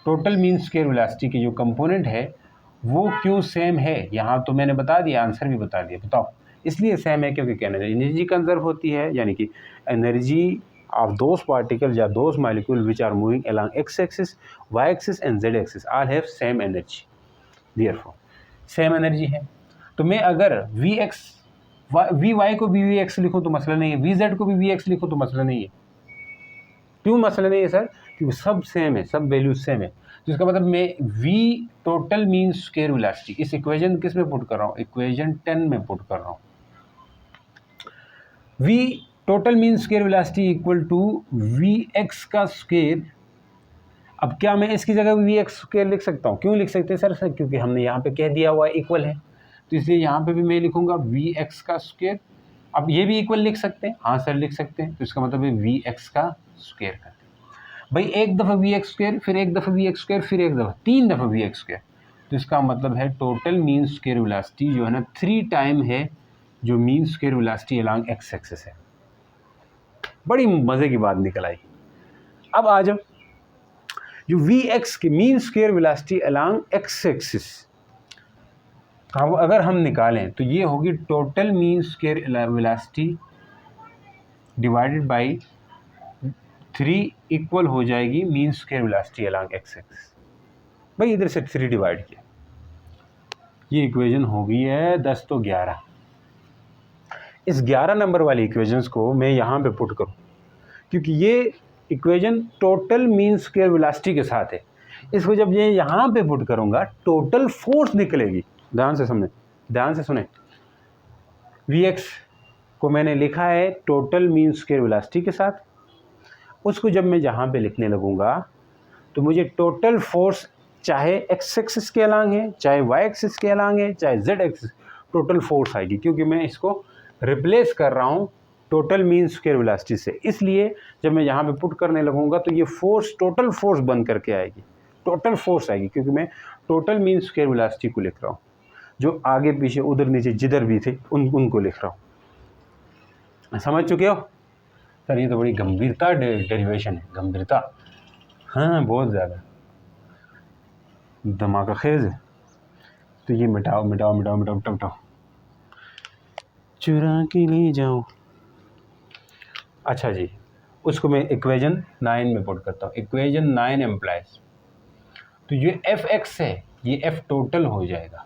टोटल मीन स्क्वायर वेलोसिटी के जो कंपोनेंट है वो क्यों सेम है, यहाँ तो मैंने बता दिया, आंसर भी बता दिया। बताओ इसलिए सेम है क्योंकि क्या एनर्जी कंजर्व होती है, यानी कि एनर्जी ऑफ दोज पार्टिकल या those molecule which are moving along X axis, Y axis and Z axis all have same energy, therefore same energy है। तो मैं अगर वी एक्स वी वाई को भी वी एक्स लिखूँ तो मसला नहीं है, वी जेड को भी वी एक्स लिखूँ तो मसला नहीं है। क्यों मसला नहीं है सर? क्योंकि सब सेम है, सब वैल्यूज सेम है। तो इसका मतलब मैं v total mean square velocity इस इक्वेशन किस में पुट कर रहा हूँ? इक्वेशन 10 में पुट कर रहा हूँ। v total mean square velocity equal to V X का स्क्वायर। अब क्या मैं इसकी जगह वी एक्स स्क्वायर लिख सकता हूँ? क्यों लिख सकते हैं सर? क्योंकि हमने यहाँ पे कह दिया हुआ इक्वल है, तो इसलिए यहाँ पे भी मैं लिखूंगा वी एक्स का स्क्वायर। अब ये भी इक्वल लिख सकते हैं, हाँ सर लिख सकते हैं। तो इसका मतलब है वी एक्स का स्क्वायर करते हैं भाई, एक दफ़ा वी एक्स स्क्वायर, फिर एक दफ़ा वी एक्स स्क्वायर, फिर एक दफ़ा, 3 दफ़ा वी एक्स स्क्वायर। तो इसका मतलब है टोटल मीन स्क्वायर वेलोसिटी जो है ना 3 टाइम है जो mean square velocity along X axis है। बड़ी मज़े की बात निकल आई। अब आ जाओ, जो वी एक्स की mean square velocity along X axis अगर हम निकालें तो ये होगी total mean square velocity divided by 3 equal हो जाएगी mean square velocity along X axis. भाई इधर से 3 डिवाइड किया, ये इक्वेशन हो गई है 10 तो 11। इस 11 नंबर वाली इक्वेशंस को मैं यहाँ पे पुट करूँ, क्योंकि ये equation total mean square velocity के साथ है। इसको जब ये यहाँ पे पुट करूँगा टोटल फोर्स निकलेगी। ध्यान से समझें, ध्यान से सुने। वी एक्स को मैंने लिखा है टोटल मीन स्क्वायर वेलोसिटी के साथ, उसको जब मैं यहाँ पे लिखने लगूँगा तो मुझे टोटल फोर्स चाहे एक्स एक्सिस के अलोंग है, चाहे वाई एक्सिस के अलोंग है, चाहे जेड एक्सिस, टोटल फोर्स आएगी, क्योंकि मैं इसको रिप्लेस कर रहा हूँ टोटल मीन स्क्वायर वेलोसिटी से। इसलिए जब मैं यहाँ पे पुट करने लगूँगा तो ये फोर्स टोटल फोर्स बन करके आएगी, टोटल फोर्स आएगी, क्योंकि मैं टोटल मीन स्क्वायर वेलोसिटी को लिख रहा हूँ। जो आगे पीछे उधर नीचे जिधर भी थे उनको लिख रहा हूँ। समझ चुके हो सर? ये तो बड़ी गंभीरता डेरिवेशन है, गंभीरता, हाँ बहुत ज़्यादा धमाका खेज है। तो ये मिटाओ मिटाओ मिटाओ मिटाओ मिटाओ मिटाओ, चुरा के ले जाओ। अच्छा जी, उसको मैं इक्वेशन 9 में पुट करता हूँ। इक्वेशन 9 एम्प्लाइज, तो ये एफ एक्स है, ये एफ टोटल हो जाएगा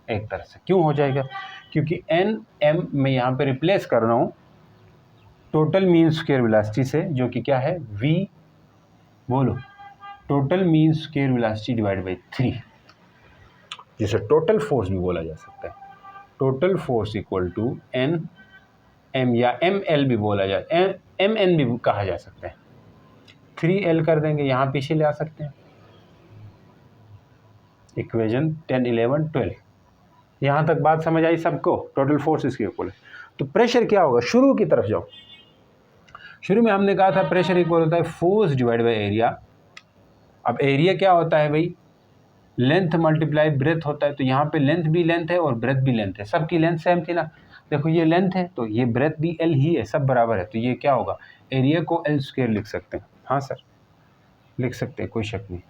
एक तरह से। क्यों हो जाएगा? क्योंकि एन एम मैं यहाँ पे रिप्लेस कर रहा हूँ टोटल मीन स्क्वायर वेलोसिटी से, जो कि क्या है वी, बोलो, total mean square velocity divide by 3, जिसे टोटल फोर्स भी बोला जा सकता है। Total force equal to N M या एम एल भी बोला जाए, एम एन भी कहा जा सकता है। 3L कर देंगे, यहाँ पीछे ले आ सकते हैं। इक्वेशन 10, 11, 12, यहाँ तक बात समझ आई सबको? टोटल फोर्स इसके इक्वल है। तो प्रेशर क्या होगा, शुरू की तरफ जाओ। शुरू में हमने कहा था प्रेशर इक्वल होता है फोर्स डिवाइड बाय एरिया। अब एरिया क्या होता है भाई, लेंथ मल्टीप्लाई ब्रेथ होता है। तो यहाँ पे लेंथ भी लेंथ है और ब्रेथ भी लेंथ है, सबकी लेंथ सेम थी ना। देखो ये लेंथ है तो ये ब्रेथ भी एल ही है, सब बराबर है। तो ये क्या होगा, एरिया को एल स्क्वायर लिख सकते हैं। हाँ सर लिख सकते हैं, कोई शक नहीं।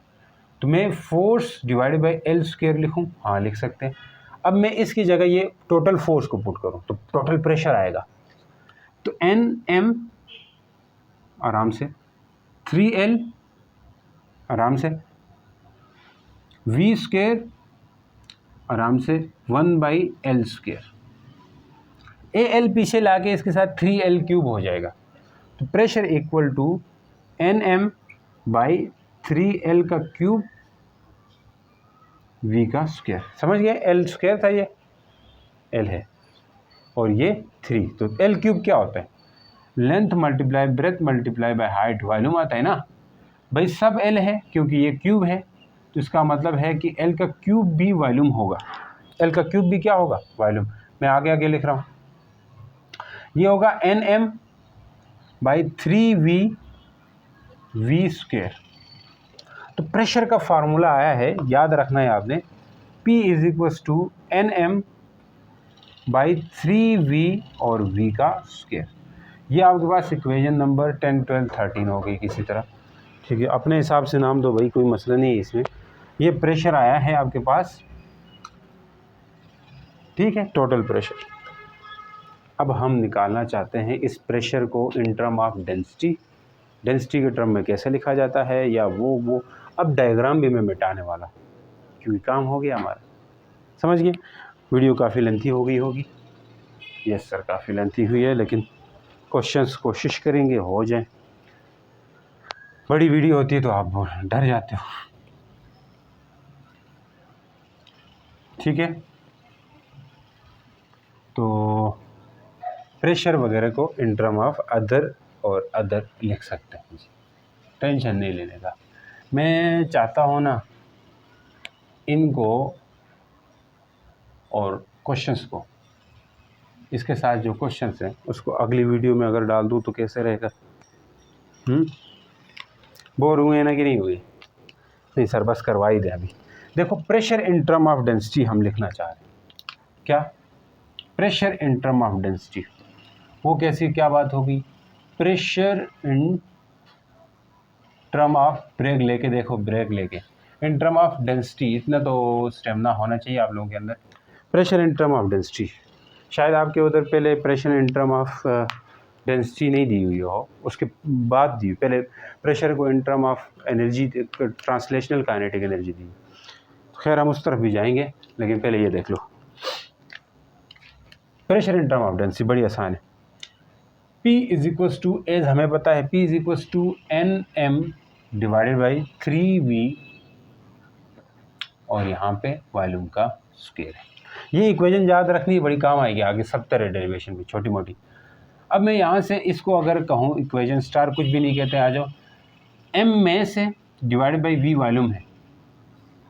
तो मैं force divided by L square लिखूँ, हाँ लिख सकते हैं। अब मैं इसकी जगह ये टोटल फोर्स को पुट करूँ तो टोटल प्रेशर आएगा। तो एन एम आराम से, 3L आराम से, V स्क्वायर आराम से, 1/L स्क्वायर। AL पीछे लाके इसके साथ 3L क्यूब हो जाएगा। तो प्रेशर इक्वल टू NM/3L का क्यूब V का स्क्वायर। समझ गए, L स्क्वायर था, ये L है और ये 3। तो L क्यूब क्या होता है, length multiply breath multiply by height, volume आता है ना भाई। सब L है क्योंकि ये क्यूब है, तो इसका मतलब है कि L का क्यूब भी वॉल्यूम होगा। L का क्यूब भी क्या होगा, वॉल्यूम। मैं आगे आगे लिख रहा हूँ, ये होगा NM/3V V स्क्वायर। तो प्रेशर का फार्मूला आया है, याद रखना है आपने, P = NM/3V और V का स्क्वायर। ये आपके पास इक्वेशन नंबर 10, 12, 13 हो गई किसी तरह, ठीक है। अपने हिसाब से नाम दो भाई, कोई मसला नहीं है इसमें। ये प्रेशर आया है आपके पास, ठीक है, टोटल प्रेशर। अब हम निकालना चाहते हैं इस प्रेशर को in term of density. Density के टर्म में कैसे लिखा जाता है या वो अब डायग्राम भी मैं मिटाने वाला, क्योंकि काम हो गया हमारा। समझ गए, वीडियो काफ़ी लेंथी हो गई होगी। यस सर काफ़ी लेंथी हुई है, लेकिन क्वेश्चंस कोशिश करेंगे हो जाए। बड़ी वीडियो होती है तो आप डर जाते हो, ठीक है। तो प्रेशर वगैरह को इन टर्म ऑफ अदर और अदर लिख सकते हैं, टेंशन नहीं लेने का। मैं चाहता हूँ ना इनको और क्वेश्चंस को, इसके साथ जो क्वेश्चंस हैं उसको अगली वीडियो में अगर डाल दूँ तो कैसे रहेगा। बोर हुए ना कि नहीं हुए? नहीं सर बस करवा ही दे अभी। देखो pressure in term of density हम लिखना चाह रहे हैं। क्या, pressure in term of density, वो कैसी क्या बात होगी, pressure in term of, break लेके देखो, ब्रेक लेके इन टर्म ऑफ डेंसिटी, इतना तो स्टेमिना होना चाहिए आप लोगों के अंदर। Pressure in term of density, शायद आपके उधर पहले pressure in term of density नहीं दी हुई हो, उसके बाद दी, पहले प्रेशर को in term of energy, translational kinetic energy दी। खैर हम उस तरफ भी जाएंगे, लेकिन पहले ये देख low pressure in term of density, बड़ी आसान है। P = एज हमें पता है, P = NM/3V और यहाँ पे वॉल्यूम का स्क्वायर है। ये इक्वेशन याद रखनी है, बड़ी काम आएगी आगे, सब तरह डेरिवेशन में छोटी मोटी। अब मैं यहाँ से इसको अगर कहूँ इक्वेशन स्टार, कुछ भी नहीं कहते, आ जाओ, M मैस है डिवाइडेड बाई V वॉल्यूम है।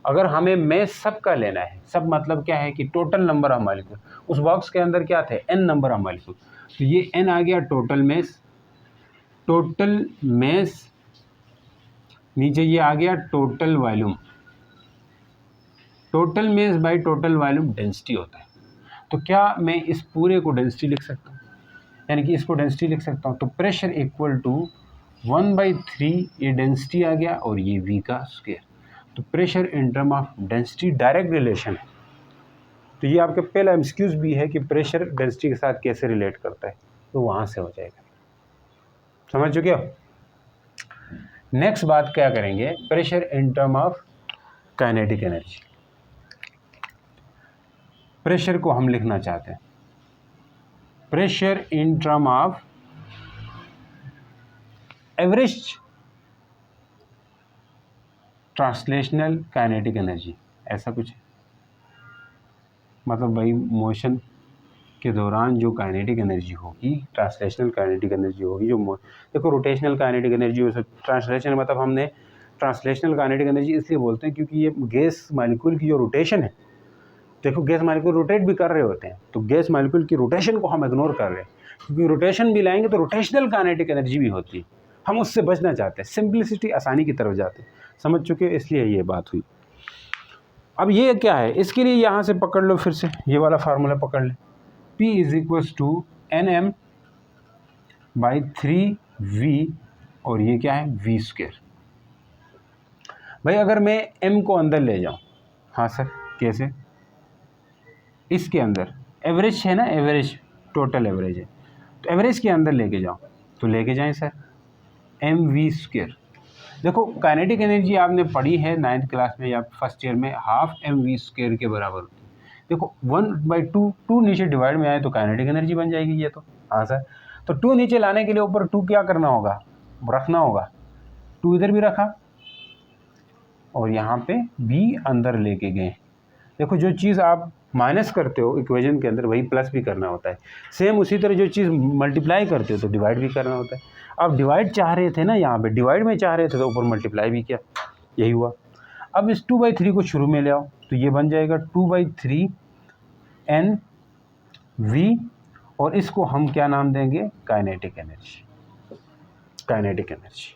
अगर हमें मैस सब का लेना है, सब मतलब क्या है कि टोटल नंबर ऑफ मॉलिक्यूल, उस बॉक्स के अंदर क्या थे, N नंबर ऑफ मॉलिक्यूल, तो ये N आ गया टोटल मैस, टोटल मैस, नीचे ये आ गया total volume, total mass by total volume density होता है। तो क्या मैं इस पूरे को डेंसिटी लिख सकता हूँ, यानी कि इसको डेंसिटी लिख सकता हूँ। तो प्रेशर इक्वल टू 1/3, ये डेंसिटी आ गया और ये V का स्क्वायर। तो pressure in term of density direct relation है। तो ये आपका पहला एमसीक्यूज भी है कि प्रेशर डेंसिटी के साथ कैसे रिलेट करता है, तो वहाँ से हो जाएगा। समझ चुके हो? नेक्स्ट बात क्या करेंगे, pressure in term of kinetic energy. Pressure को हम लिखना चाहते हैं, pressure in term of average translational kinetic energy, ऐसा कुछ है। मतलब भाई मोशन के दौरान जो काइनेटिक एनर्जी होगी, ट्रांसलेशनल काइनेटिक एनर्जी होगी, जो देखो रोटेशनल काइनेटिक एनर्जी हो सकती, ट्रांसलेशनल मतलब हमने ट्रांसलेशनल काइनेटिक एनर्जी इसलिए बोलते हैं क्योंकि ये गैस मॉलिक्यूल की जो रोटेशन है देखो गैस मालिक्यूल रोटेट भी कर रहे होते हैं, तो गैस मालिक्यूल की रोटेशन को हम इग्नोर कर रहे हैं, क्योंकि रोटेशन भी लाएंगे तो रोटेशनल काइनेटिक एनर्जी भी होती है, हम उससे बचना चाहते हैं, सिंप्लिसिटी आसानी की तरफ जाते हैं, समझ चुके, इसलिए ये बात हुई। अब ये क्या है, इसके लिए यहाँ से पकड़ लो, फिर से ये वाला फार्मूला पकड़ ले, P = NM बाई 3V, और ये क्या है V²। भाई अगर मैं M को अंदर ले जाऊँ, हाँ सर कैसे, इसके अंदर एवरेज है ना, एवरेज टोटल एवरेज है, तो एवरेज के अंदर लेके जाओ, तो लेके जाएं सर mv²। देखो काइनेटिक एनर्जी आपने पढ़ी है 9th क्लास में या फर्स्ट ईयर में, हाफ mv² के बराबर होती है। देखो 1/2, 2 नीचे डिवाइड में आए तो काइनेटिक एनर्जी बन जाएगी ये तो, हाँ सर। तो 2 नीचे लाने के लिए ऊपर 2 क्या करना होगा, रखना होगा, 2 इधर भी रखा और यहाँ पे b अंदर लेके गए। देखो जो चीज़ आप माइनस करते हो इक्वेशन के अंदर वही प्लस भी करना होता है, सेम उसी तरह जो चीज़ मल्टीप्लाई करते हो तो डिवाइड भी करना होता है। आप डिवाइड चाह रहे थे ना, यहाँ पे डिवाइड में चाह रहे थे तो ऊपर मल्टीप्लाई भी किया, यही हुआ। अब इस 2/3 को शुरू में ले आओ तो ये बन जाएगा 2/3 NV, और इसको हम क्या नाम देंगे, काइनेटिक एनर्जी, काइनेटिक एनर्जी।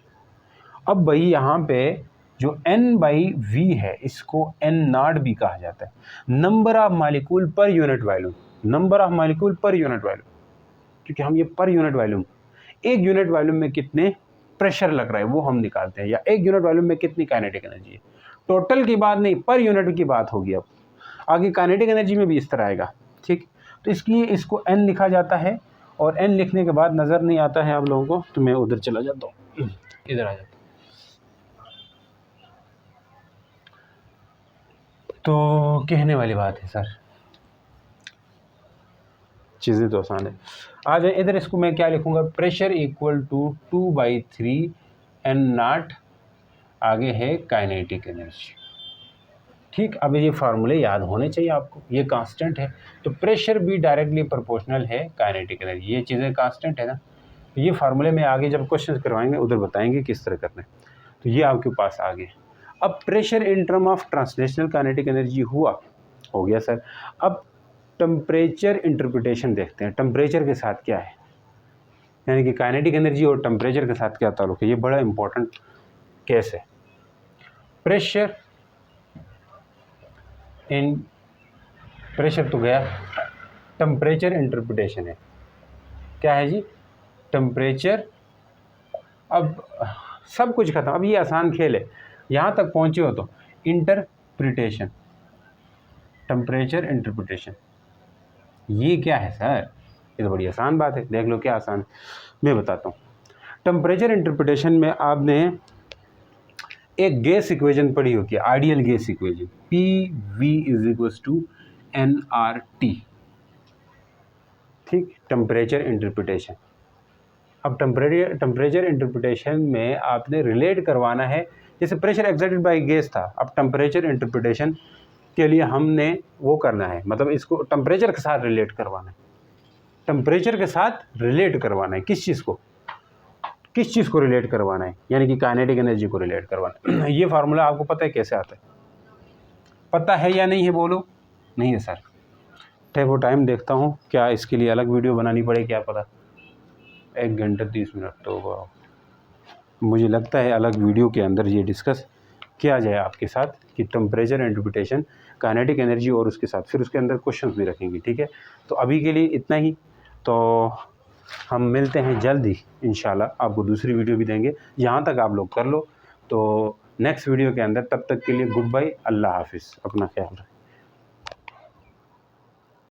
अब भाई यहाँ पे जो N/V है इसको N0 भी कहा जाता है, number of molecule per unit volume, number of molecule per unit volume, क्योंकि हम ये पर यूनिट वॉल्यूम, एक यूनिट वॉल्यूम में कितने प्रेशर लग रहा है वो हम निकालते हैं, या एक यूनिट वॉल्यूम में कितनी काइनेटिक एनर्जी है, टोटल की बात नहीं, पर यूनिट की बात होगी। अब आगे काइनेटिक एनर्जी में भी इस तरह आएगा, ठीक। तो इसलिए इसको N लिखा जाता है, और N लिखने के बाद नज़र नहीं आता है आप लोगों को, तो मैं उधर चला जाता हूँ, इधर आ जाता हूँ। तो कहने वाली बात है सर, चीज़ें तो आसान है। आ जाए इधर, इसको मैं क्या लिखूँगा, प्रेशर = 2/3 N0, आगे है काइनेटिक एनर्जी, ठीक। अब ये फार्मूले याद होने चाहिए आपको, ये कांस्टेंट है तो प्रेशर भी डायरेक्टली प्रोपोर्शनल है काइनेटिक एनर्जी, ये चीज़ें कांस्टेंट है ना। तो ये फार्मूले में आगे जब क्वेश्चन करवाएंगे उधर बताएंगे किस तरह करना है, तो ये आपके पास आ गया। अब pressure in term of translational kinetic energy हुआ, हो गया सर। अब टेम्परेचर इंटरप्रिटेशन देखते हैं, टेम्परेचर के साथ क्या है, यानी कि काइनेटिक एनर्जी और टेम्परेचर के साथ क्या ताल्लुक है, ये बड़ा इंपॉर्टेंट केस है। प्रेशर इन, प्रेशर तो गया, टेम्परेचर इंटरप्रिटेशन है, क्या है जी, टेम्परेचर। अब सब कुछ खत्म, अब ये आसान खेल है, यहाँ तक पहुँचे हो तो इंटरप्रिटेशन, टेम्परेचर इंटरप्रिटेशन, ये क्या है सर, ये तो बड़ी आसान बात है, देख लो क्या आसान है, मैं बताता हूँ। टेम्परेचर इंटरप्रिटेशन में आपने एक गैस इक्वेशन पढ़ी होगी, ideal gas equation, PV = nRT, ठीक। टेम्परेचर इंटरप्रिटेशन, अब टेम्परेचर इंटरप्रिटेशन में आपने रिलेट करवाना है, जैसे प्रेशर एक्सर्टेड बाय गैस था, अब टेम्परेचर इंटरप्रिटेशन के लिए हमने वो करना है, मतलब इसको टेम्परेचर के साथ रिलेट करवाना है, टेम्परेचर के साथ रिलेट करवाना है, किस चीज़ को रिलेट करवाना है, यानी कि काइनेटिक एनर्जी को रिलेट करवाना है। ये फार्मूला आपको पता है कैसे आता है, पता है या नहीं है, बोलो। नहीं है सर, ठीक, वो टाइम देखता हूँ, क्या इसके लिए अलग वीडियो बनानी पड़े, क्या पता, 1 घंटा 30 मिनट, तो मुझे लगता है अलग वीडियो के अंदर ये डिस्कस किया जाए आपके साथ कि टेम्परेचर इंटरप्रिटेशन, काइनेटिक एनर्जी, और उसके साथ फिर उसके अंदर क्वेश्चंस भी रखेंगे, ठीक है। तो अभी के लिए इतना ही, तो हम मिलते हैं जल्द ही इंशाल्लाह, आपको दूसरी वीडियो भी देंगे, यहाँ तक आप लोग कर लो तो नेक्स्ट वीडियो के अंदर। तब तक के लिए गुड बाय, अल्लाह हाफिज़, अपना ख्याल रखें।